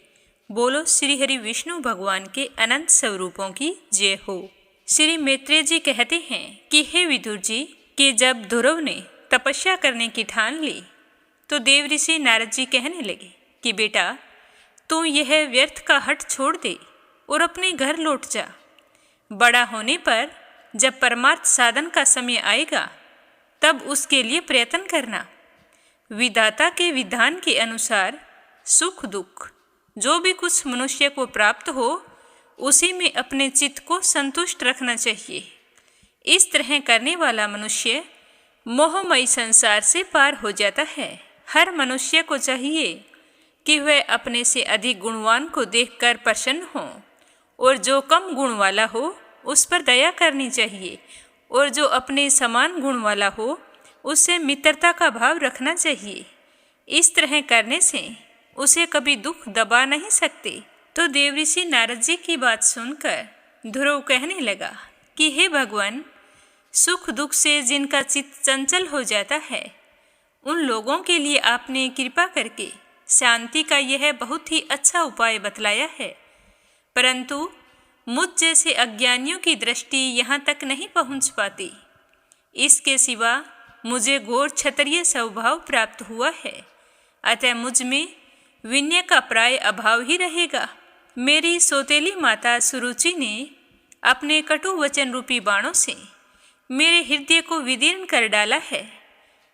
बोलो श्री हरि विष्णु भगवान के अनंत स्वरूपों की जय हो। श्री मैत्रेय जी कहते हैं कि हे विदुर जी, कि जब ध्रुव ने तपस्या करने की ठान ली तो देव ऋषि नारद जी कहने लगे कि बेटा, तू यह व्यर्थ का हट छोड़ दे और अपने घर लौट जा। बड़ा होने पर जब परमार्थ साधन का समय आएगा तब उसके लिए प्रयत्न करना। विधाता के विधान के अनुसार सुख दुख जो भी कुछ मनुष्य को प्राप्त हो, उसी में अपने चित्त को संतुष्ट रखना चाहिए। इस तरह करने वाला मनुष्य मोहमयी संसार से पार हो जाता है। हर मनुष्य को चाहिए कि वह अपने से अधिक गुणवान को देखकर प्रसन्न हो और जो कम गुण वाला हो उस पर दया करनी चाहिए, और जो अपने समान गुण वाला हो उससे मित्रता का भाव रखना चाहिए। इस तरह करने से उसे कभी दुख दबा नहीं सकते। तो देवऋषि नारद जी की बात सुनकर ध्रुव कहने लगा कि हे भगवान, सुख दुख से जिनका चित्त चंचल हो जाता है, उन लोगों के लिए आपने कृपा करके शांति का यह बहुत ही अच्छा उपाय बतलाया है, परंतु मुझ जैसे अज्ञानियों की दृष्टि यहाँ तक नहीं पहुँच पाती। इसके सिवा मुझे घोर क्षत्रिय स्वभाव प्राप्त हुआ है, अतः मुझ में विनय का प्राय अभाव ही रहेगा। मेरी सौतेली माता सुरुचि ने अपने कटु वचन रूपी बाणों से मेरे हृदय को विदीर्ण कर डाला है,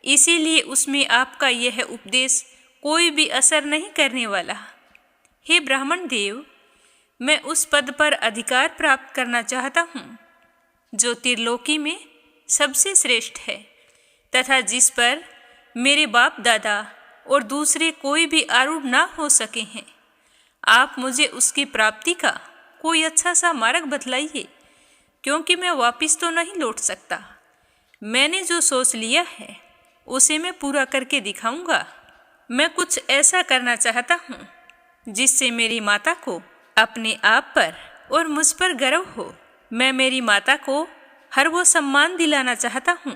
इसीलिए उसमें आपका यह उपदेश कोई भी असर नहीं करने वाला। हे ब्राह्मण देव, मैं उस पद पर अधिकार प्राप्त करना चाहता हूँ जो त्रिलोकी में सबसे श्रेष्ठ है तथा जिस पर मेरे बाप दादा और दूसरे कोई भी आरूढ़ ना हो सके हैं। आप मुझे उसकी प्राप्ति का कोई अच्छा सा मार्ग बतलाइए क्योंकि मैं वापस तो नहीं लौट सकता। मैंने जो सोच लिया है उसे मैं पूरा करके दिखाऊंगा। मैं कुछ ऐसा करना चाहता हूँ जिससे मेरी माता को अपने आप पर और मुझ पर गर्व हो। मैं मेरी माता को हर वो सम्मान दिलाना चाहता हूँ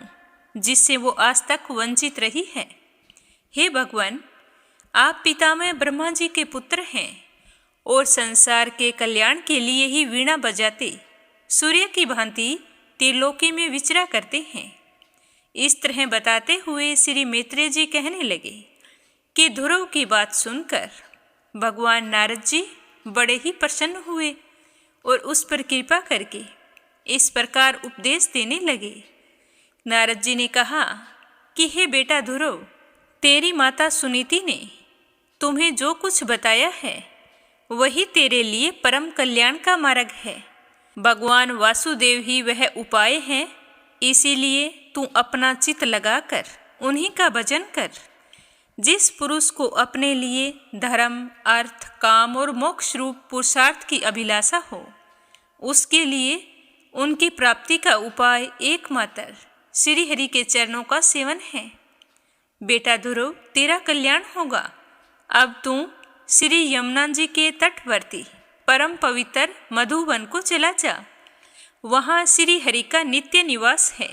जिससे वो आज तक वंचित रही है। हे भगवान, आप पितामह ब्रह्मा जी के पुत्र हैं और संसार के कल्याण के लिए ही वीणा बजाते सूर्य की भांति त्रिलोकी में विचरा करते हैं। इस तरह बताते हुए श्री मैत्रेय जी कहने लगे कि ध्रुव की बात सुनकर भगवान नारद जी बड़े ही प्रसन्न हुए और उस पर कृपा करके इस प्रकार उपदेश देने लगे। नारद जी ने कहा कि हे बेटा ध्रुव, तेरी माता सुनीति ने तुम्हें जो कुछ बताया है वही तेरे लिए परम कल्याण का मार्ग है। भगवान वासुदेव ही वह उपाय हैं, इसीलिए तू अपना चित्त लगाकर उन्हीं का भजन कर। जिस पुरुष को अपने लिए धर्म, अर्थ, काम और मोक्ष रूप पुरुषार्थ की अभिलाषा हो, उसके लिए उनकी प्राप्ति का उपाय एकमात्र श्री हरि के चरणों का सेवन है। बेटा ध्रुव, तेरा कल्याण होगा। अब तू श्री यमुना जी के तटवर्ती परम पवित्र मधुवन को चला जा। वहाँ श्री हरि का नित्य निवास है।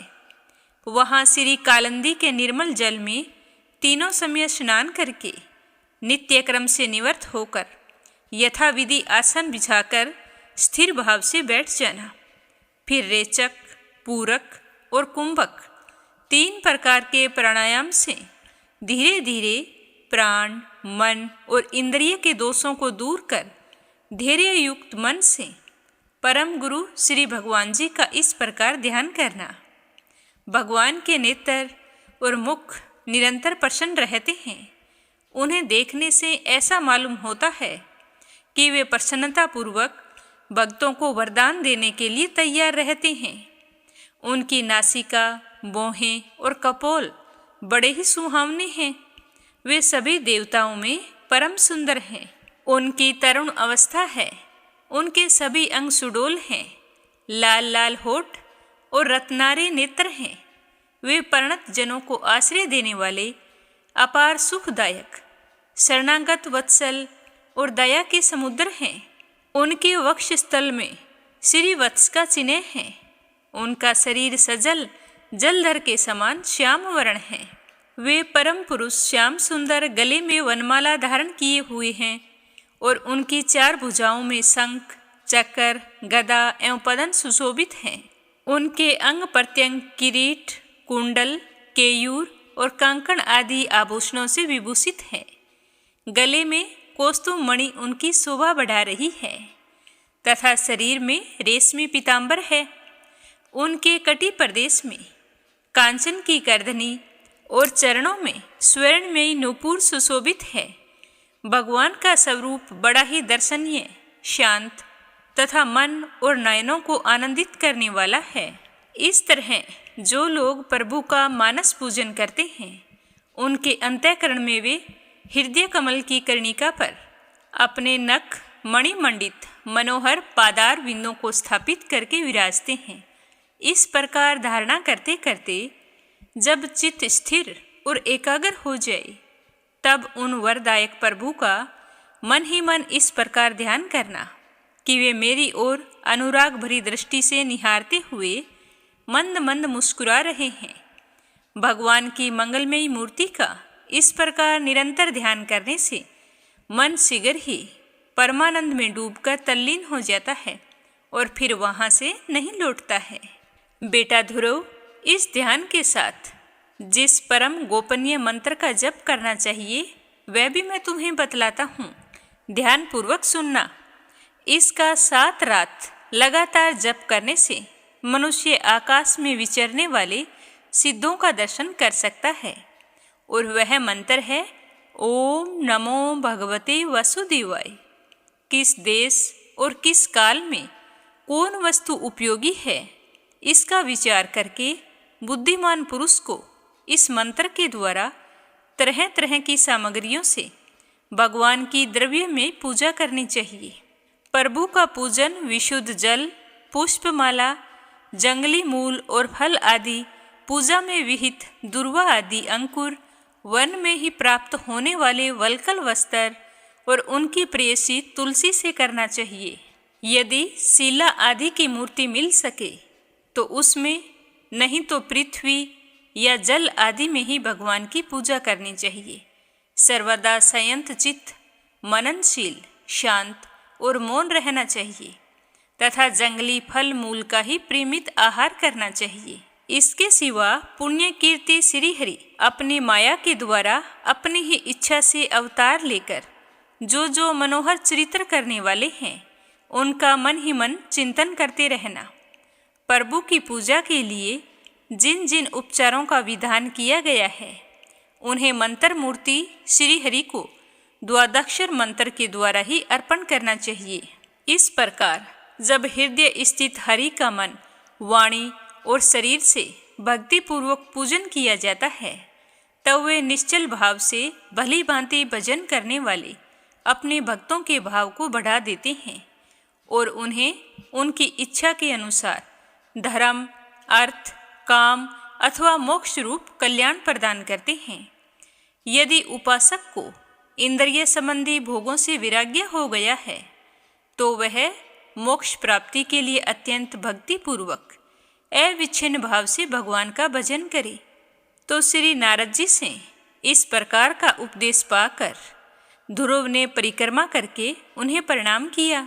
वहाँ श्री कालिंदी के निर्मल जल में तीनों समय स्नान करके नित्य क्रम से निवृत्त होकर यथाविधि आसन बिछाकर स्थिर भाव से बैठ जाना। फिर रेचक, पूरक और कुंभक 3 प्रकार के प्राणायाम से धीरे धीरे प्राण, मन और इंद्रिय के दोषों को दूर कर धैर्य युक्त मन से परम गुरु श्री भगवान जी का इस प्रकार ध्यान करना। भगवान के नेत्र और मुख निरंतर प्रसन्न रहते हैं। उन्हें देखने से ऐसा मालूम होता है कि वे प्रसन्नतापूर्वक भक्तों को वरदान देने के लिए तैयार रहते हैं। उनकी नासिका, भौहें और कपोल बड़े ही सुहावने हैं। वे सभी देवताओं में परम सुंदर हैं। उनकी तरुण अवस्था है। उनके सभी अंग सुडोल हैं। लाल लाल होठ और रत्नारे नेत्र हैं। वे परिणत जनों को आश्रय देने वाले अपार सुखदायक, शरणागत वत्सल और दया के समुद्र हैं। उनके वक्ष स्थल में श्री वत्स का चिन्ह है। उनका शरीर सजल जलधर के समान श्याम वर्ण है। वे परम पुरुष श्याम सुंदर गले में वनमाला धारण किए हुए हैं और उनकी 4 भुजाओं में शंख, चक्र, गदा एवं पदन सुशोभित हैं। उनके अंग प्रत्यंग किरीट, कुंडल, केयूर और कंकण आदि आभूषणों से विभूषित है। गले में कौस्तुभ मणि उनकी शोभा बढ़ा रही है तथा शरीर में रेशमी पीतांबर है। उनके कटी प्रदेश में कांचन की करधनी और चरणों में स्वर्णमयी नूपुर सुशोभित है। भगवान का स्वरूप बड़ा ही दर्शनीय, शांत तथा मन और नयनों को आनंदित करने वाला है। इस तरह जो लोग प्रभु का मानस पूजन करते हैं, उनके अंतःकरण में वे हृदय कमल की कर्णिका पर अपने नख मणिमंडित मनोहर पादार बिंदों को स्थापित करके विराजते हैं। इस प्रकार धारणा करते करते जब चित्त स्थिर और एकाग्र हो जाए, तब उन वरदायक प्रभु का मन ही मन इस प्रकार ध्यान करना कि वे मेरी ओर अनुराग भरी दृष्टि से निहारते हुए मंद मंद मुस्कुरा रहे हैं। भगवान की मंगलमयी मूर्ति का इस प्रकार निरंतर ध्यान करने से मन शीघ्र ही परमानंद में डूबकर तल्लीन हो जाता है और फिर वहाँ से नहीं लौटता है। बेटा ध्रुव, इस ध्यान के साथ जिस परम गोपनीय मंत्र का जप करना चाहिए वह भी मैं तुम्हें बतलाता हूँ। ध्यान पूर्वक सुनना। इसका 7 रात लगातार जप करने से मनुष्य आकाश में विचरने वाले सिद्धों का दर्शन कर सकता है और वह मंत्र है ओम नमो भगवते वसुदेवाय। किस देश और किस काल में कौन वस्तु उपयोगी है, इसका विचार करके बुद्धिमान पुरुष को इस मंत्र के द्वारा तरह तरह की सामग्रियों से भगवान की द्रव्य में पूजा करनी चाहिए। प्रभु का पूजन विशुद्ध जल, पुष्पमाला जंगली मूल और फल आदि, पूजा में विहित दुर्वा आदि अंकुर, वन में ही प्राप्त होने वाले वल्कल वस्त्र और उनकी प्रेयसी तुलसी से करना चाहिए। यदि शिला आदि की मूर्ति मिल सके तो उसमें, नहीं तो पृथ्वी या जल आदि में ही भगवान की पूजा करनी चाहिए। सर्वदा संयत चित्त, मननशील, शांत और मौन रहना चाहिए तथा जंगली फल मूल का ही प्रेमित आहार करना चाहिए। इसके सिवा पुण्य कीर्ति श्री हरि अपनी माया के द्वारा अपनी ही इच्छा से अवतार लेकर जो मनोहर चरित्र करने वाले हैं, उनका मन ही मन चिंतन करते रहना। प्रभु की पूजा के लिए जिन जिन उपचारों का विधान किया गया है, उन्हें मंत्र मूर्ति श्री हरि को द्वादक्षर मंत्र के द्वारा ही अर्पण करना चाहिए। इस प्रकार जब हृदय स्थित हरि का मन, वाणी और शरीर से भक्तिपूर्वक पूजन किया जाता है, तब वे निश्चल भाव से भली भांति भजन करने वाले अपने भक्तों के भाव को बढ़ा देते हैं और उन्हें उनकी इच्छा के अनुसार धर्म, अर्थ, काम अथवा मोक्ष रूप कल्याण प्रदान करते हैं। यदि उपासक को इंद्रिय संबंधी भोगों से विराग्य हो गया है, तो वह मोक्ष प्राप्ति के लिए अत्यंत भक्तिपूर्वक अविच्छिन्न भाव से भगवान का भजन करे। तो श्री नारद जी से इस प्रकार का उपदेश पाकर ध्रुव ने परिक्रमा करके उन्हें प्रणाम किया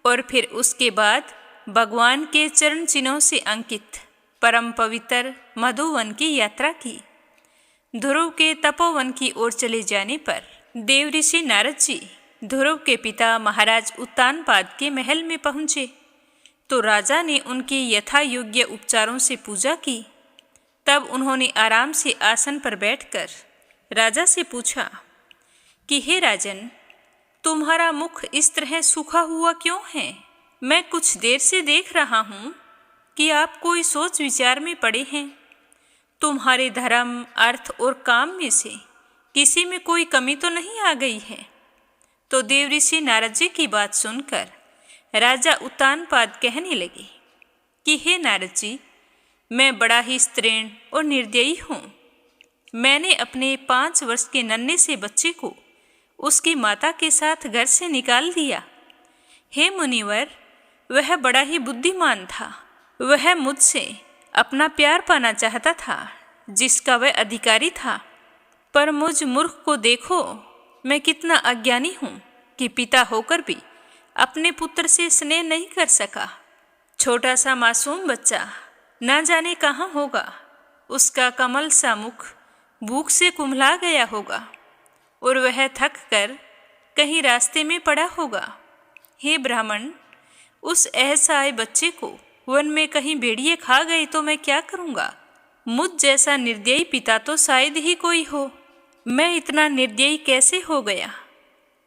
और फिर उसके बाद भगवान के चरण चिन्हों से अंकित परम पवित्र मधुवन की यात्रा की। ध्रुव के तपोवन की ओर चले जाने पर देव ऋषि नारद जी ध्रुव के पिता महाराज उत्तानपाद के महल में पहुँचे तो राजा ने उनके यथा योग्य उपचारों से पूजा की। तब उन्होंने आराम से आसन पर बैठकर राजा से पूछा कि हे राजन, तुम्हारा मुख इस तरह सूखा हुआ क्यों है? मैं कुछ देर से देख रहा हूँ कि आप कोई सोच विचार में पड़े हैं। तुम्हारे धर्म, अर्थ और काम में से किसी में कोई कमी तो नहीं आ गई है? तो देव ऋषि नारद जी की बात सुनकर राजा उत्तानपाद कहने लगे कि हे नारद जी, मैं बड़ा ही स्त्रीण और निर्दयी हूँ। मैंने अपने 5 वर्ष के नन्हे से बच्चे को उसकी माता के साथ घर से निकाल दिया। हे मुनिवर, वह बड़ा ही बुद्धिमान था। वह मुझसे अपना प्यार पाना चाहता था जिसका वह अधिकारी था। पर मुझ मूर्ख को देखो, मैं कितना अज्ञानी हूँ कि पिता होकर भी अपने पुत्र से स्नेह नहीं कर सका। छोटा सा मासूम बच्चा ना जाने कहाँ होगा, उसका कमल सा मुख भूख से कुम्हला गया होगा और वह थक कर कहीं रास्ते में पड़ा होगा। हे ब्राह्मण, उस असहाय बच्चे को वन में कहीं भेड़िए खा गए तो मैं क्या करूँगा? मुझ जैसा निर्दयी पिता तो शायद ही कोई हो। मैं इतना निर्दयी कैसे हो गया?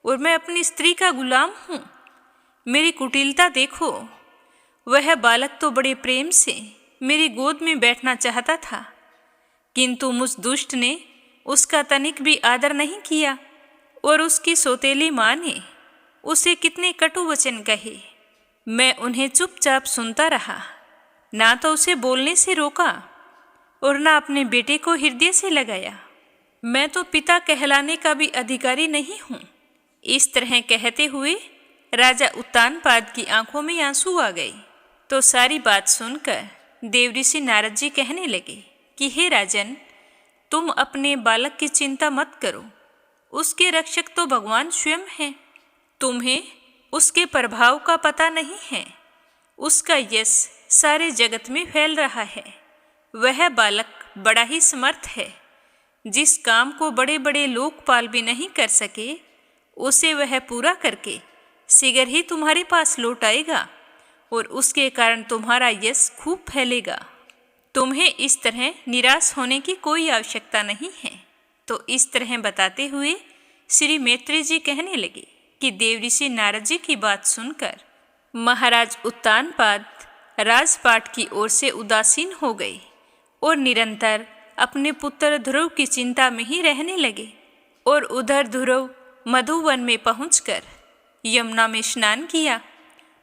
और मैं अपनी स्त्री का गुलाम हूँ। मेरी कुटिलता देखो। वह बालक तो बड़े प्रेम से मेरी गोद में बैठना चाहता था, किंतु मुझ दुष्ट ने उसका तनिक भी आदर नहीं किया और उसकी सौतेली माँ ने उसे कितने कटु वचन कहे। मैं उन्हें चुपचाप सुनता रहा, ना तो उसे बोलने से रोका और ना अपने बेटे को हृदय से लगाया। मैं तो पिता कहलाने का भी अधिकारी नहीं हूँ। इस तरह कहते हुए राजा उत्तानपाद की आंखों में आंसू आ गए। तो सारी बात सुनकर देवऋषि नारद जी कहने लगे कि हे राजन, तुम अपने बालक की चिंता मत करो। उसके रक्षक तो भगवान स्वयं हैं। तुम्हें उसके प्रभाव का पता नहीं है। उसका यश सारे जगत में फैल रहा है। वह बालक बड़ा ही समर्थ है। जिस काम को बड़े बड़े लोकपाल भी नहीं कर सके, उसे वह पूरा करके शीघ्र ही तुम्हारे पास लौट आएगा और उसके कारण तुम्हारा यश खूब फैलेगा। तुम्हें इस तरह निराश होने की कोई आवश्यकता नहीं है। तो इस तरह बताते हुए श्री मैत्री जी कहने लगे कि देवऋषि नारद जी की बात सुनकर महाराज उत्तानपाद राजपाट की ओर से उदासीन हो गए और निरंतर अपने पुत्र ध्रुव की चिंता में ही रहने लगे। और उधर ध्रुव मधुवन में पहुंचकर यमुना में स्नान किया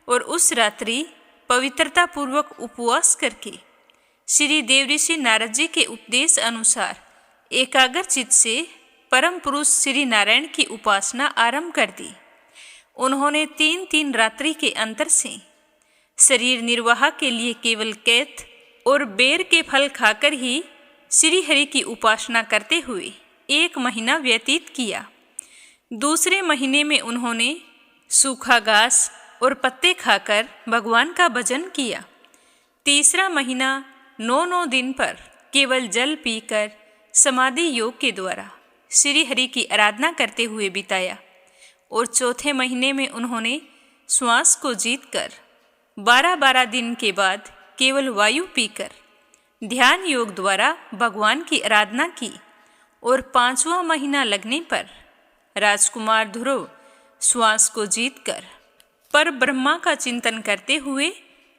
और उस रात्रि पवित्रता पूर्वक उपवास करके श्री देवऋषि नारद जी के उपदेश अनुसार एकाग्र चित्त से परम पुरुष श्री नारायण की उपासना आरंभ कर दी। उन्होंने 3-3 रात्रि के अंतर से शरीर निर्वाह के लिए केवल कैथ और बेर के फल खाकर ही श्री हरि की उपासना करते हुए 1 महीना व्यतीत किया। दूसरे महीने में उन्होंने सूखा घास और पत्ते खाकर भगवान का भजन किया। तीसरा महीना 9 दिन पर केवल जल पीकर समाधि योग के द्वारा श्री हरि की आराधना करते हुए बिताया और चौथे महीने में उन्होंने श्वास को जीतकर 12 दिन के बाद केवल वायु पीकर ध्यान योग द्वारा भगवान की आराधना की और 5वां महीना लगने पर राजकुमार ध्रुव श्वास को जीतकर पर ब्रह्मा का चिंतन करते हुए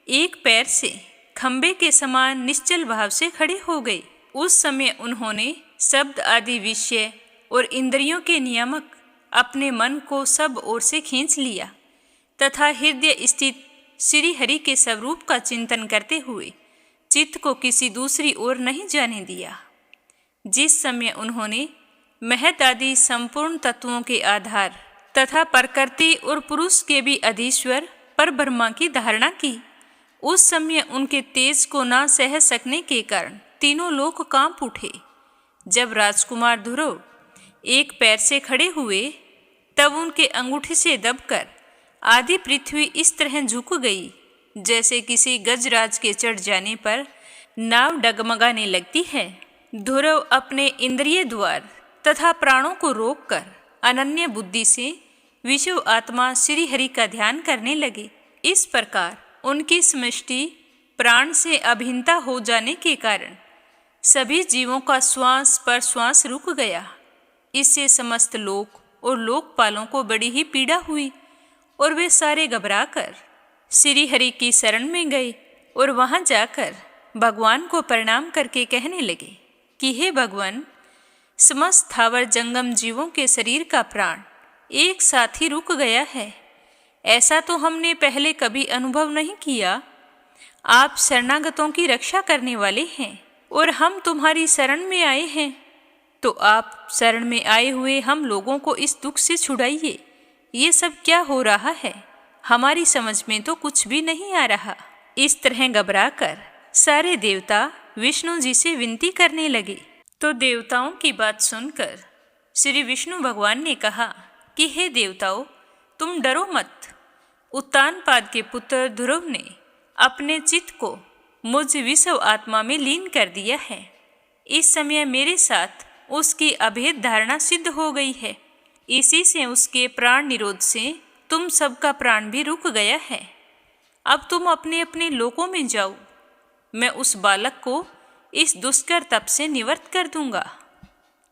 एक पैर से खंबे के समान निश्चल भाव से खड़े हो गए। उस समय उन्होंने शब्द आदि विषय और इंद्रियों के नियामक अपने मन को सब ओर से खींच लिया तथा हृदय स्थित श्री हरि के स्वरूप का चिंतन करते हुए चित्त को किसी दूसरी ओर नहीं जाने दिया। जिस समय उन्होंने महत आदि संपूर्ण तत्वों के आधार तथा प्रकृति और पुरुष के भी अधीश्वर पर ब्रह्मा की धारणा की, उस समय उनके तेज को ना सह सकने के कारण तीनों लोक कांप उठे। जब राजकुमार ध्रुव एक पैर से खड़े हुए तब उनके अंगूठे से दबकर आधी पृथ्वी इस तरह झुक गई जैसे किसी गजराज के चढ़ जाने पर नाव डगमगाने लगती है। ध्रुव अपने इंद्रिय द्वार तथा प्राणों को रोककर अनन्य बुद्धि से विश्व आत्मा श्री हरि का ध्यान करने लगे। इस प्रकार उनकी समष्टि प्राण से अभिन्नता हो जाने के कारण सभी जीवों का श्वास पर श्वास रुक गया। इससे समस्त लोक और लोकपालों को बड़ी ही पीड़ा हुई और वे सारे घबराकर श्री हरि की शरण में गए और वहां जाकर भगवान को प्रणाम करके कहने लगे कि हे भगवान, समस्त थावर जंगम जीवों के शरीर का प्राण एक साथ ही रुक गया है। ऐसा तो हमने पहले कभी अनुभव नहीं किया। आप शरणागतों की रक्षा करने वाले हैं और हम तुम्हारी शरण में आए हैं, तो आप शरण में आए हुए हम लोगों को इस दुख से छुड़ाइए। ये सब क्या हो रहा है? हमारी समझ में तो कुछ भी नहीं आ रहा। इस तरह घबराकर सारे देवता विष्णु जी से विनती करने लगे। तो देवताओं की बात सुनकर श्री विष्णु भगवान ने कहा कि हे देवताओं, तुम डरो मत। उत्तानपाद के पुत्र ध्रुव ने अपने चित्त को मुझ विश्व आत्मा में लीन कर दिया है। इस समय मेरे साथ उसकी अभेद धारणा सिद्ध हो गई है। इसी से उसके प्राण निरोध से तुम सबका प्राण भी रुक गया है। अब तुम अपने अपने लोकों में जाओ। मैं उस बालक को इस दुष्कर तप से निवृत्त कर दूंगा।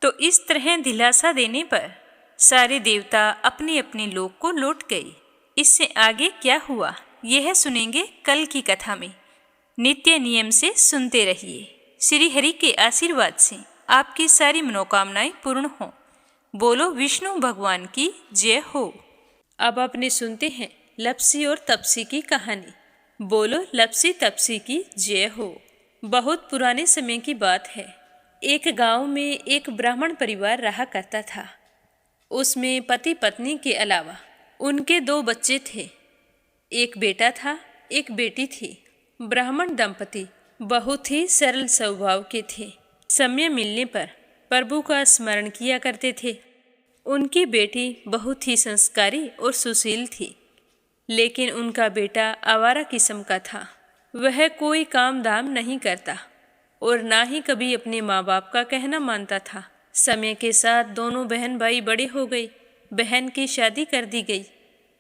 तो इस तरह दिलासा देने पर सारे देवता अपने अपने लोक को लौट गए। इससे आगे क्या हुआ यह सुनेंगे कल की कथा में। नित्य नियम से सुनते रहिए। श्री हरि के आशीर्वाद से आपकी सारी मनोकामनाएं पूर्ण हों। बोलो विष्णु भगवान की जय हो। अब आपने सुनते हैं लपसी और तपसी की कहानी। बोलो लपसी तपसी की जय हो। बहुत पुराने समय की बात है। एक गांव में एक ब्राह्मण परिवार रहा करता था। उसमें पति पत्नी के अलावा उनके 2 बच्चे थे। एक बेटा था, एक बेटी थी। ब्राह्मण दंपति बहुत ही सरल स्वभाव के थे। समय मिलने पर प्रभु का स्मरण किया करते थे। उनकी बेटी बहुत ही संस्कारी और सुशील थी, लेकिन उनका बेटा आवारा किस्म का था। वह कोई काम धाम नहीं करता और ना ही कभी अपने माँ बाप का कहना मानता था। समय के साथ दोनों बहन भाई बड़े हो गए। बहन की शादी कर दी गई,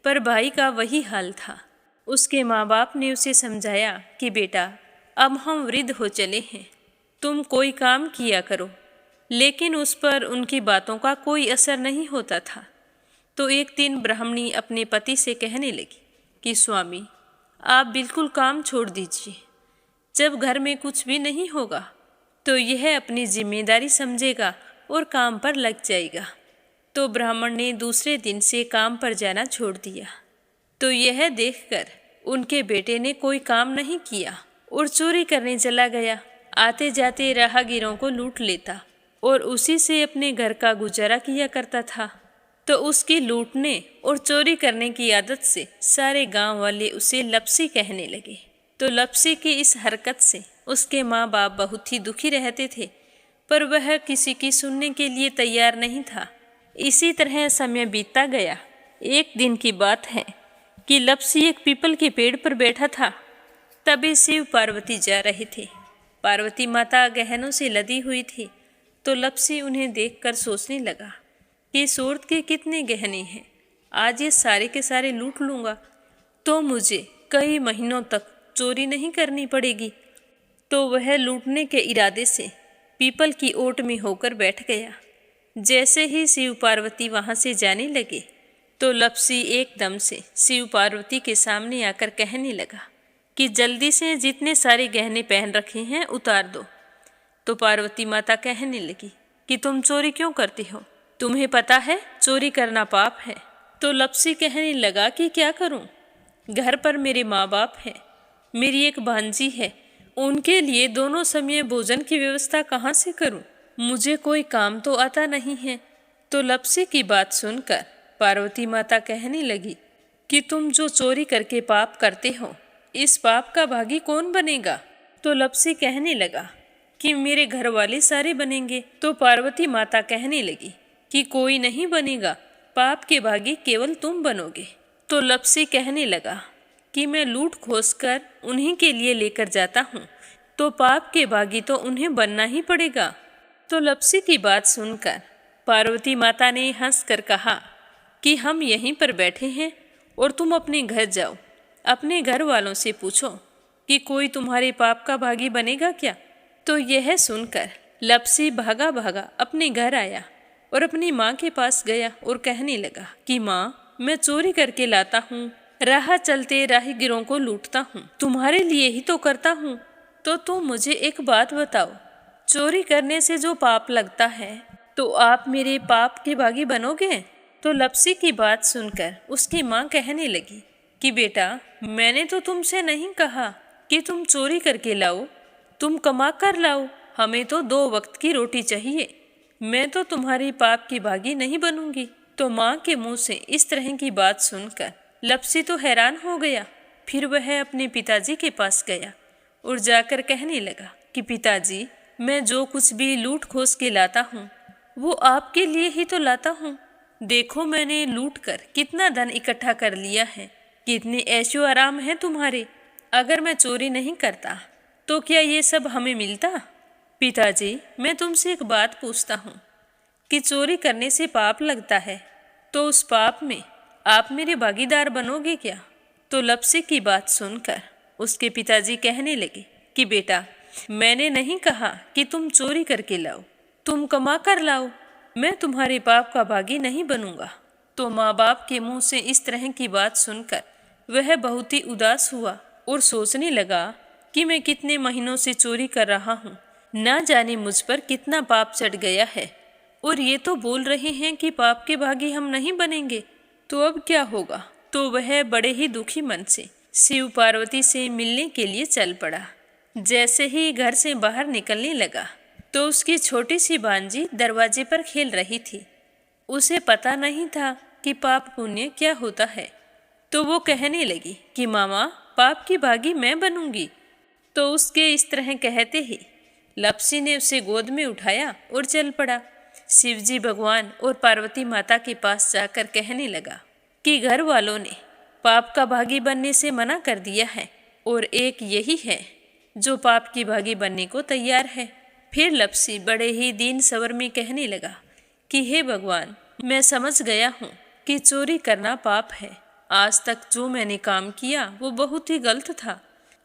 पर भाई का वही हाल था। उसके माँ बाप ने उसे समझाया कि बेटा, अब हम वृद्ध हो चले हैं, तुम कोई काम किया करो। लेकिन उस पर उनकी बातों का कोई असर नहीं होता था। तो एक दिन ब्राह्मणी अपने पति से कहने लगी कि स्वामी, आप बिल्कुल काम छोड़ दीजिए। जब घर में कुछ भी नहीं होगा तो यह अपनी जिम्मेदारी समझेगा और काम पर लग जाएगा। तो ब्राह्मण ने दूसरे दिन से काम पर जाना छोड़ दिया। तो यह देखकर उनके बेटे ने कोई काम नहीं किया और चोरी करने चला गया। आते जाते राहगीरों को लूट लेता और उसी से अपने घर का गुजारा किया करता था। तो उसकी लूटने और चोरी करने की आदत से सारे गांव वाले उसे लपसी कहने लगे। तो लपसी की इस हरकत से उसके माँ बाप बहुत ही दुखी रहते थे, पर वह किसी की सुनने के लिए तैयार नहीं था। इसी तरह समय बीतता गया। एक दिन की बात है कि लपसी एक पीपल के पेड़ पर बैठा था। तभी शिव पार्वती जा रहे थे। पार्वती माता गहनों से लदी हुई थी। तो लपसी उन्हें देखकर सोचने लगा कि सूरत के कितने गहने हैं, आज ये सारे के सारे लूट लूँगा तो मुझे कई महीनों तक चोरी नहीं करनी पड़ेगी। तो वह लूटने के इरादे से पीपल की ओट में होकर बैठ गया। जैसे ही शिव पार्वती वहाँ से जाने लगे तो लपसी एकदम से शिव पार्वती के सामने आकर कहने लगा कि जल्दी से जितने सारे गहने पहन रखे हैं उतार दो। तो पार्वती माता कहने लगी कि तुम चोरी क्यों करती हो, तुम्हें पता है चोरी करना पाप है। तो लपसी कहने लगा कि क्या करूं, घर पर मेरे माँ बाप हैं, मेरी एक भांजी है, उनके लिए दोनों समय भोजन की व्यवस्था कहाँ से करूं, मुझे कोई काम तो आता नहीं है। तो लपसी की बात सुनकर पार्वती माता कहने लगी कि तुम जो चोरी करके पाप करते हो, इस पाप का भागी कौन बनेगा। तो लपसी कहने लगा कि मेरे घर वाले सारे बनेंगे। तो पार्वती माता कहने लगी कि कोई नहीं बनेगा, पाप के भागी केवल तुम बनोगे। तो लपसी कहने लगा कि मैं लूट खोस कर उन्हीं के लिए लेकर जाता हूँ, तो पाप के भागी तो उन्हें बनना ही पड़ेगा। तो लपसी की बात सुनकर पार्वती माता ने हंसकर कहा कि हम यहीं पर बैठे हैं और तुम अपने घर जाओ, अपने घर वालों से पूछो कि कोई तुम्हारे पाप का भागी बनेगा क्या। तो यह सुनकर लपसी भागा भागा अपने घर आया और अपनी माँ के पास गया और कहने लगा कि माँ, मैं चोरी करके लाता हूँ, राह चलते राहगीरों को लूटता हूँ, तुम्हारे लिए ही तो करता हूँ। तो तुम मुझे एक बात बताओ, चोरी करने से जो पाप लगता है तो आप मेरे पाप के भागी बनोगे। तो लपसी की बात सुनकर उसकी माँ कहने लगी कि बेटा, मैंने तो तुमसे नहीं कहा कि तुम चोरी करके लाओ, तुम कमा कर लाओ, हमें तो 2 वक्त की रोटी चाहिए, मैं तो तुम्हारी पाप की भागी नहीं बनूंगी। तो माँ के मुंह से इस तरह की बात सुनकर लपसी तो हैरान हो गया। फिर वह अपने पिताजी के पास गया और जाकर कहने लगा कि पिताजी, मैं जो कुछ भी लूट खोस के लाता हूँ वो आपके लिए ही तो लाता हूँ। देखो मैंने लूट कर कितना धन इकट्ठा कर लिया है, कितने ऐशो आराम है तुम्हारे। अगर मैं चोरी नहीं करता तो क्या ये सब हमें मिलता। पिताजी, मैं तुमसे एक बात पूछता हूँ कि चोरी करने से पाप लगता है, तो उस पाप में आप मेरे भागीदार बनोगे क्या। तो लपसी की बात सुनकर उसके पिताजी कहने लगे कि बेटा, मैंने नहीं कहा कि तुम चोरी करके लाओ, तुम कमा कर लाओ, मैं तुम्हारे पाप का भागी नहीं बनूंगा। तो माँ बाप के मुंह से इस तरह की बात सुनकर वह बहुत ही उदास हुआ और सोचने लगा कि मैं कितने महीनों से चोरी कर रहा हूँ, ना जाने मुझ पर कितना पाप चढ़ गया है, और ये तो बोल रहे हैं कि पाप के भागी हम नहीं बनेंगे, तो अब क्या होगा। तो वह बड़े ही दुखी मन से शिव पार्वती से मिलने के लिए चल पड़ा। जैसे ही घर से बाहर निकलने लगा तो उसकी छोटी सी भांजी दरवाजे पर खेल रही थी। उसे पता नहीं था कि पाप पुण्य क्या होता है। तो वो कहने लगी कि मामा, पाप की भागी मैं बनूंगी। तो उसके इस तरह कहते ही लपसी ने उसे गोद में उठाया और चल पड़ा। शिवजी भगवान और पार्वती माता के पास जाकर कहने लगा कि घर वालों ने पाप का भागी बनने से मना कर दिया है और एक यही है जो पाप की भागी बनने को तैयार है। फिर लपसी बड़े ही दीन स्वर में कहने लगा कि हे भगवान, मैं समझ गया हूँ कि चोरी करना पाप है। आज तक जो मैंने काम किया वो बहुत ही गलत था,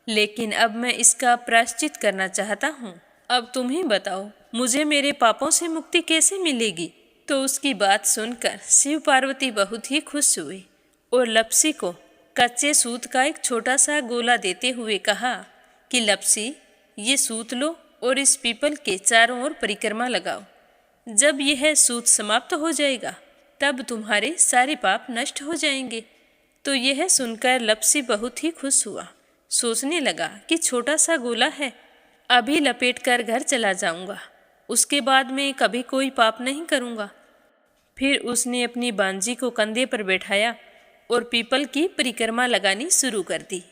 लेकिन अब मैं इसका प्रायश्चित करना चाहता हूँ। अब तुम ही बताओ, मुझे मेरे पापों से मुक्ति कैसे मिलेगी। तो उसकी बात सुनकर शिव पार्वती बहुत ही खुश हुए और लपसी को कच्चे सूत का एक छोटा सा गोला देते हुए कहा कि लपसी, ये सूत लो और इस पीपल के चारों ओर परिक्रमा लगाओ। जब यह सूत समाप्त हो जाएगा तब तुम्हारे सारे पाप नष्ट हो जाएंगे। तो यह सुनकर लपसी बहुत ही खुश हुआ। सोचने लगा कि छोटा सा गोला है, अभी लपेट कर घर चला जाऊंगा, उसके बाद में कभी कोई पाप नहीं करूंगा। फिर उसने अपनी बांजी को कंधे पर बैठाया और पीपल की परिक्रमा लगानी शुरू कर दी।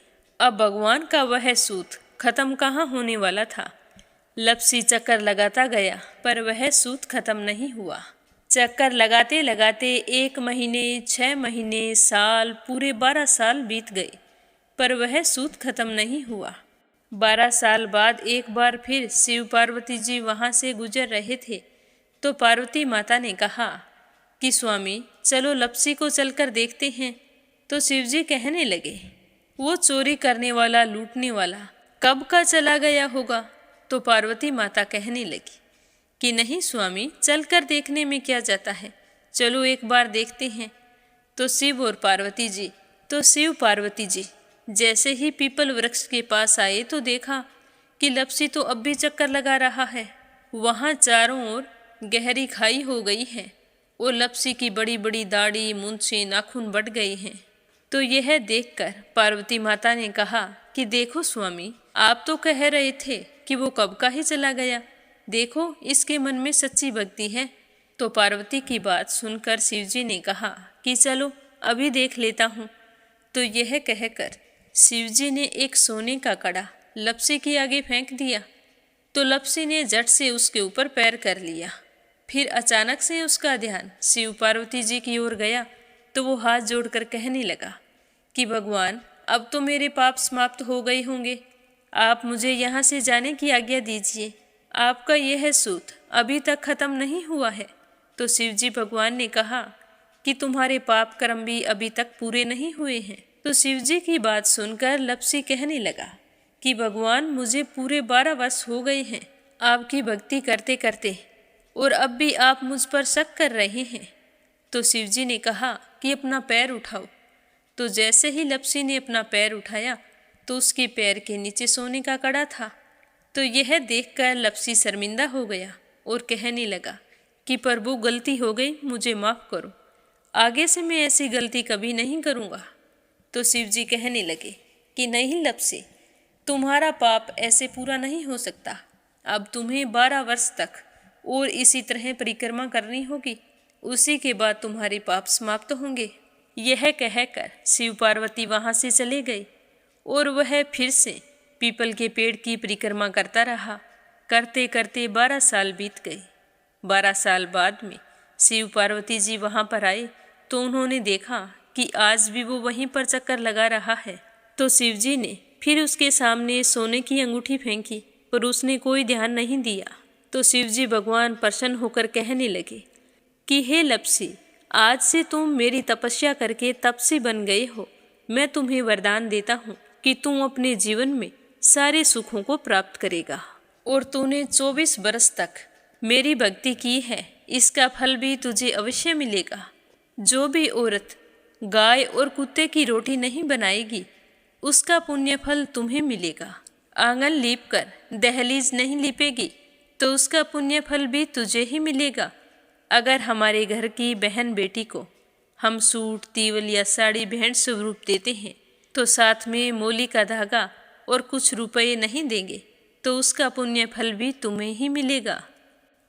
अब भगवान का वह सूत खत्म कहाँ होने वाला था। लपसी चक्कर लगाता गया पर वह सूत खत्म नहीं हुआ। चक्कर लगाते लगाते 1 महीने, 6 महीने, साल, पूरे 12 साल बीत गए पर वह सूत खत्म नहीं हुआ। 12 साल बाद एक बार फिर शिव पार्वती जी वहाँ से गुजर रहे थे तो पार्वती माता ने कहा कि स्वामी चलो लपसी को चलकर देखते हैं। तो शिव जी कहने लगे, वो चोरी करने वाला, लूटने वाला कब का चला गया होगा। तो पार्वती माता कहने लगी कि नहीं स्वामी, चलकर देखने में क्या जाता है, चलो एक बार देखते हैं। तो शिव पार्वती जी जैसे ही पीपल वृक्ष के पास आए तो देखा कि लपसी तो अब भी चक्कर लगा रहा है। वहाँ चारों ओर गहरी खाई हो गई है और लपसी की बड़ी बड़ी दाढ़ी, मूंछें, नाखून बढ़ गए हैं। तो यह देखकर पार्वती माता ने कहा कि देखो स्वामी, आप तो कह रहे थे कि वो कब का ही चला गया, देखो इसके मन में सच्ची भक्ति है। तो पार्वती की बात सुनकर शिवजी ने कहा कि चलो अभी देख लेता हूँ। तो यह कहकर शिवजी ने एक सोने का कड़ा लपसी के आगे फेंक दिया। तो लपसी ने झट से उसके ऊपर पैर कर लिया। फिर अचानक से उसका ध्यान शिव पार्वती जी की ओर गया तो वो हाथ जोड़कर कहने लगा कि भगवान, अब तो मेरे पाप समाप्त हो गए होंगे, आप मुझे यहाँ से जाने की आज्ञा दीजिए, आपका यह सूत अभी तक खत्म नहीं हुआ है। तो शिवजी भगवान ने कहा कि तुम्हारे पाप कर्म भी अभी तक पूरे नहीं हुए हैं। तो शिवजी की बात सुनकर लपसी कहने लगा कि भगवान, मुझे पूरे 12 वर्ष हो गए हैं आपकी भक्ति करते करते और अब भी आप मुझ पर शक कर रहे हैं। तो शिवजी ने कहा कि अपना पैर उठाओ। तो जैसे ही लपसी ने अपना पैर उठाया तो उसके पैर के नीचे सोने का कड़ा था। तो यह देखकर लपसी शर्मिंदा हो गया और कहने लगा कि प्रभु, गलती हो गई, मुझे माफ़ करो, आगे से मैं ऐसी गलती कभी नहीं करूँगा। तो शिवजी कहने लगे कि नहीं लपसी, तुम्हारा पाप ऐसे पूरा नहीं हो सकता, अब तुम्हें 12 वर्ष तक और इसी तरह परिक्रमा करनी होगी, उसी के बाद तुम्हारे पाप समाप्त होंगे। यह कहकर शिव पार्वती वहाँ से चले गए और वह फिर से पीपल के पेड़ की परिक्रमा करता रहा। करते करते 12 साल बीत गए। 12 साल बाद में शिव पार्वती जी वहाँ पर आए तो उन्होंने देखा कि आज भी वो वहीं पर चक्कर लगा रहा है। तो शिवजी ने फिर उसके सामने सोने की अंगूठी फेंकी पर उसने कोई ध्यान नहीं दिया। तो शिवजी भगवान प्रसन्न होकर कहने लगे कि हे लपसी, आज से तुम मेरी तपस्या करके तपसी बन गए हो। मैं तुम्हें वरदान देता हूँ कि तुम अपने जीवन में सारे सुखों को प्राप्त करेगा और तूने 24 बरस तक मेरी भक्ति की है, इसका फल भी तुझे अवश्य मिलेगा। जो भी औरत गाय और कुत्ते की रोटी नहीं बनाएगी उसका पुण्य फल तुम्हें मिलेगा। आंगन लीप कर दहलीज नहीं लीपेगी तो उसका पुण्य फल भी तुझे ही मिलेगा। अगर हमारे घर की बहन बेटी को हम सूट, तीवल या साड़ी भेंट स्वरूप देते हैं तो साथ में मोली का धागा और कुछ रुपए नहीं देंगे तो उसका पुण्य फल भी तुम्हें ही मिलेगा।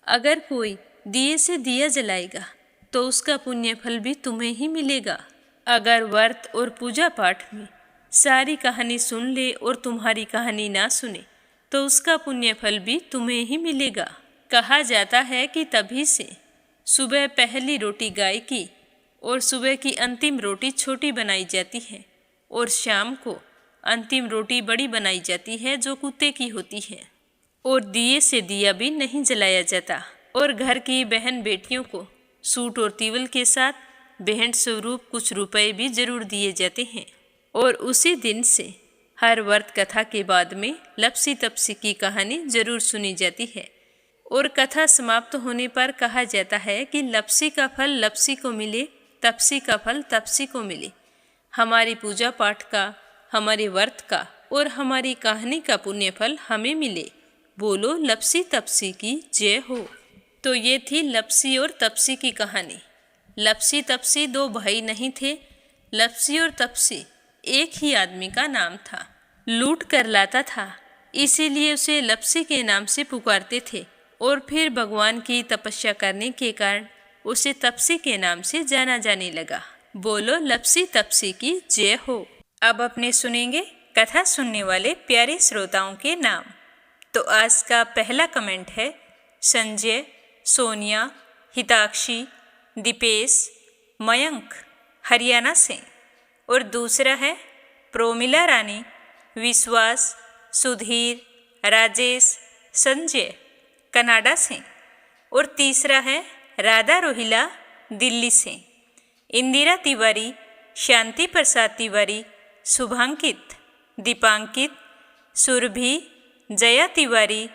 अगर कोई दिए से दिया जलाएगा तो उसका पुण्य फल भी तुम्हें ही मिलेगा। अगर व्रत और पूजा पाठ में सारी कहानी सुन ले और तुम्हारी कहानी ना सुने तो उसका पुण्य फल भी तुम्हें ही मिलेगा। कहा जाता है कि तभी से सुबह पहली रोटी गाय की और सुबह की अंतिम रोटी छोटी बनाई जाती है और शाम को अंतिम रोटी बड़ी बनाई जाती है जो कुत्ते की होती है। और दिए से दिया भी नहीं जलाया जाता और घर की बहन बेटियों को सूट और तीवल के साथ भेंट स्वरूप कुछ रुपए भी जरूर दिए जाते हैं। और उसी दिन से हर व्रत कथा के बाद में लपसी तपसी की कहानी जरूर सुनी जाती है और कथा समाप्त होने पर कहा जाता है कि लपसी का फल लपसी को मिले, तपसी का फल तपसी को मिले। हमारी पूजा पाठ का, हमारे व्रत का और हमारी कहानी का पुण्य फल हमें मिले। बोलो लपसी तपसी की जय हो। तो ये थी लपसी और तपसी की कहानी। लपसी तपसी 2 भाई नहीं थे, लपसी और तपसी एक ही आदमी का नाम था। लूट कर लाता था, इसीलिए उसे लपसी के नाम से पुकारते थे और फिर भगवान की तपस्या करने के कारण उसे तपसी के नाम से जाना जाने लगा। बोलो लपसी तपसी की जय हो। अब अपने सुनेंगे कथा सुनने वाले प्यारे श्रोताओं के नाम। तो आज का पहला कमेंट है संजय, सोनिया, हिताक्षी, दीपेश, मयंक हरियाणा से, और दूसरा है प्रोमिला रानी, विश्वास, सुधीर, राजेश, संजय कनाडा से, और तीसरा है राधा रोहिला दिल्ली से। इंदिरा तिवारी, शांति प्रसाद तिवारी, शुभांकित, दीपांकित, सुरभि, जया तिवारी,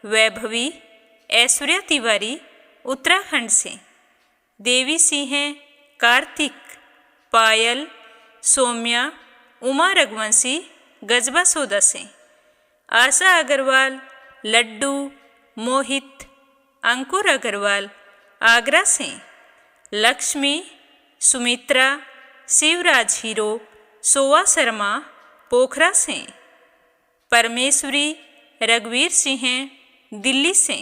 वैभवी, ऐश्वर्या तिवारी उत्तराखंड से। देवी सिंह, कार्तिक, पायल, सौम्या, उमा रघुवंशी गजबा सौदा से। आशा अग्रवाल, लड्डू, मोहित, अंकुर अग्रवाल आगरा से। लक्ष्मी, सुमित्रा, शिवराज हीरो, सोवा शर्मा पोखरा से। परमेश्वरी, रघुवीर सिंह दिल्ली से।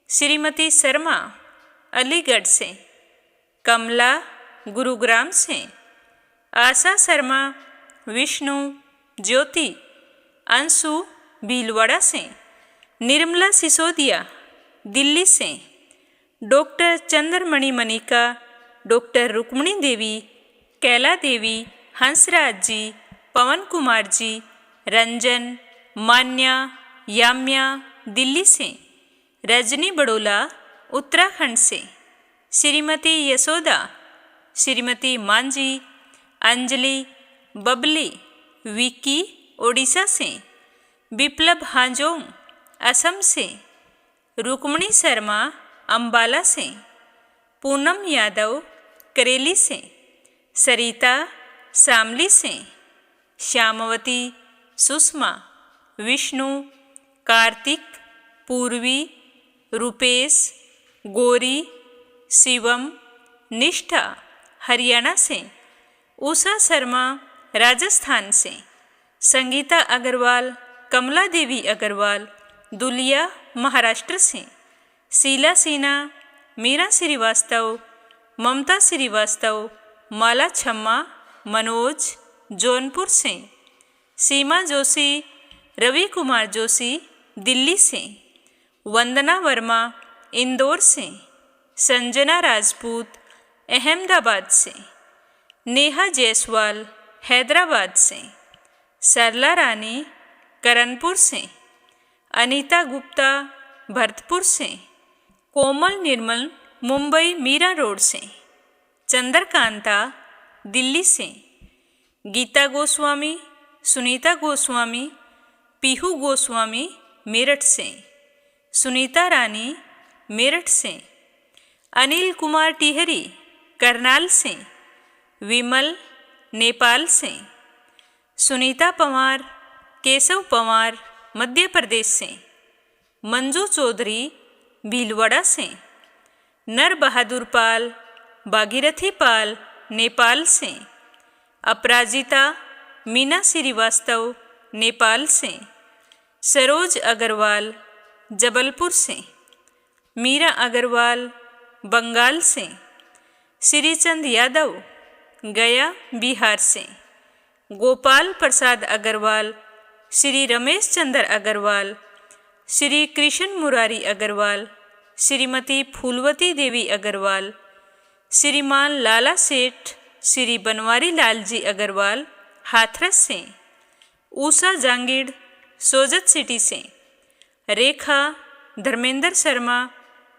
श्रीमती शर्मा अलीगढ़ से। कमला गुरुग्राम से। आशा शर्मा, विष्णु, ज्योति, अंशु भीलवाड़ा से। निर्मला सिसोदिया दिल्ली से। डॉक्टर चंद्रमणि मनिका, डॉक्टर रुक्मणी देवी, कैला देवी, हंसराज जी, पवन कुमार जी, रंजन, मान्या, याम्या दिल्ली से। रजनी बड़ोला उत्तराखंड से। श्रीमती यशोदा, श्रीमती मांझी, अंजलि, बबली, विकी ओडिशा से। विप्लव हांजोंग असम से। रुक्मणी शर्मा अंबाला से। पूनम यादव करेली से। सरिता शामली से। श्यामवती, सुषमा, विष्णु, कार्तिक, पूर्वी, रुपेश, गौरी, शिवम, निष्ठा हरियाणा से। उषा शर्मा राजस्थान से। संगीता अग्रवाल, कमला देवी अग्रवाल दुलिया महाराष्ट्र से। शीला सिन्हा, मीरा श्रीवास्तव, ममता श्रीवास्तव, माला छम्मा, मनोज जौनपुर से। सीमा जोशी, रवि कुमार जोशी दिल्ली से। वंदना वर्मा इंदौर से। संजना राजपूत अहमदाबाद से। नेहा जायसवाल हैदराबाद से। सरला रानी करनपुर से। अनीता गुप्ता भरतपुर से। कोमल निर्मल मुंबई मीरा रोड से। चंद्रकांता दिल्ली से। गीता गोस्वामी, सुनीता गोस्वामी, पीहू गोस्वामी मेरठ से। सुनीता रानी मेरठ से। अनिल कुमार टिहरी करनाल से। विमल नेपाल से। सुनीता पवार, केशव पवार मध्य प्रदेश से। मंजू चौधरी भीलवाड़ा से। नर बहादुर पाल, भागीरथी पाल नेपाल से। अपराजिता मीना श्रीवास्तव नेपाल से। सरोज अग्रवाल जबलपुर से। मीरा अग्रवाल बंगाल से। श्रीचंद यादव गया बिहार से। गोपाल प्रसाद अग्रवाल, श्री रमेश चंद्र अग्रवाल, श्री कृष्ण मुरारी अग्रवाल, श्रीमती फूलवती देवी अग्रवाल, श्रीमान लाला सेठ, श्री बनवारी लाल जी अग्रवाल हाथरस से। उषा जांगीड़ सोजत सिटी से। रेखा धर्मेंद्र शर्मा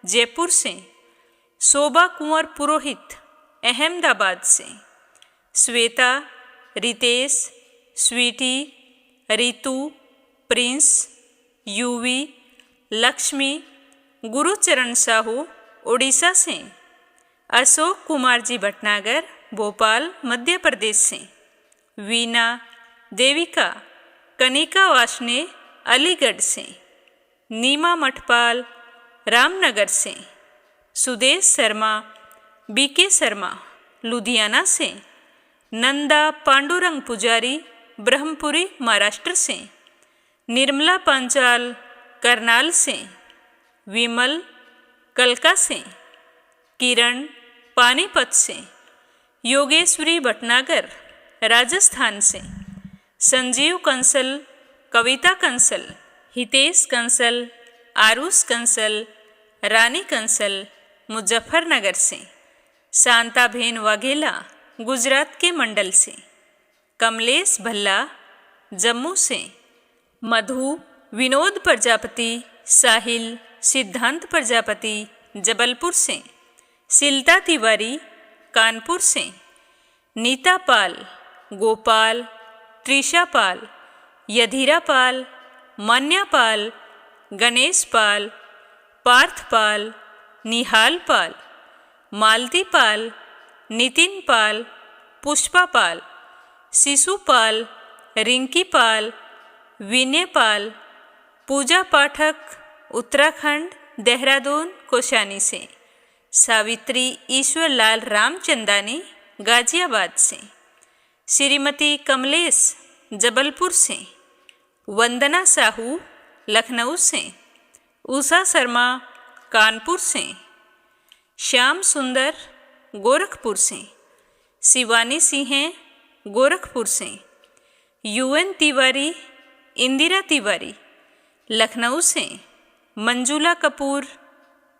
जयपुर से। शोभा कुंवर पुरोहित अहमदाबाद से। श्वेता, रितेश, स्वीटी, रितु, प्रिंस, यूवी, लक्ष्मी, गुरुचरण साहू उड़ीसा से। अशोक कुमार जी भटनागर भोपाल मध्य प्रदेश से। वीना, देविका, कनिका वाशने अलीगढ़ से। नीमा मठपाल रामनगर से। सुदेश शर्मा, बीके शर्मा लुधियाना से। नंदा पांडुरंग पुजारी ब्रह्मपुरी महाराष्ट्र से, निर्मला पांचाल करनाल से, विमल कलका से, किरण पानीपत से, योगेश्वरी भटनागर राजस्थान से, संजीव कंसल, कविता कंसल, हितेश कंसल, आरुष कंसल, रानी कंसल मुजफ्फरनगर से, शांताबेन वाघेला गुजरात के मंडल से, कमलेश भल्ला जम्मू से, मधु विनोद प्रजापति, साहिल सिद्धांत प्रजापति जबलपुर से, सिलता तिवारी कानपुर से, नीता पाल, गोपाल, त्रिशा पाल, यधीरा पाल, मान्या पाल, गणेश पाल, पार्थ पाल, निहाल पाल, मालती पाल, नितिन पाल, पुष्पा पाल, शिशु पाल, रिंकी पाल, विनय पाल, पूजा पाठक उत्तराखंड देहरादून कोशानी से, सावित्री ईश्वर लाल रामचंदानी गाजियाबाद से, श्रीमती कमलेश जबलपुर से, वंदना साहू लखनऊ से, उषा शर्मा कानपुर से, श्याम सुंदर गोरखपुर से, शिवानी सिंह गोरखपुर से, यूएन तिवारी इंदिरा तिवारी लखनऊ से, मंजुला कपूर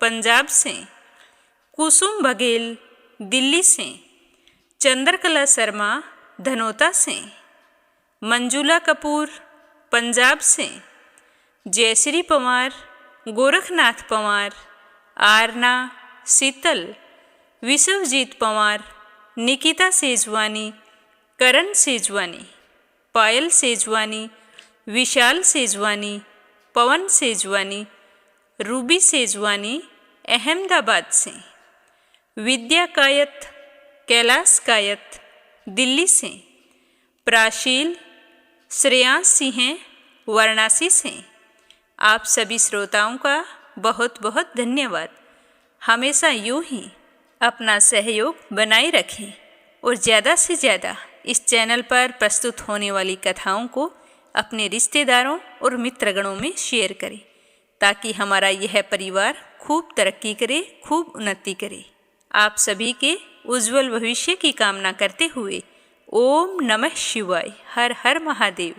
पंजाब से, कुसुम बघेल दिल्ली से, चंद्रकला शर्मा धनोता से, मंजुला कपूर पंजाब से, जयश्री पवार गोरखनाथ पवार, आरना शीतल, विश्वजीत पवार, निकिता सेजवानी, करण सेजवानी, पायल सेजवानी, विशाल सेजवानी, पवन सेजवानी, रूबी सेजवानी अहमदाबाद से, विद्या कायत कैलाश कायत दिल्ली से, प्राशील श्रेयांश सिंह वाराणसी से। आप सभी श्रोताओं का बहुत बहुत धन्यवाद। हमेशा यूं ही अपना सहयोग बनाए रखें और ज़्यादा से ज़्यादा इस चैनल पर प्रस्तुत होने वाली कथाओं को अपने रिश्तेदारों और मित्रगणों में शेयर करें ताकि हमारा यह परिवार खूब तरक्की करे, खूब उन्नति करे। आप सभी के उज्जवल भविष्य की कामना करते हुए ओम नमः शिवाय, हर हर महादेव।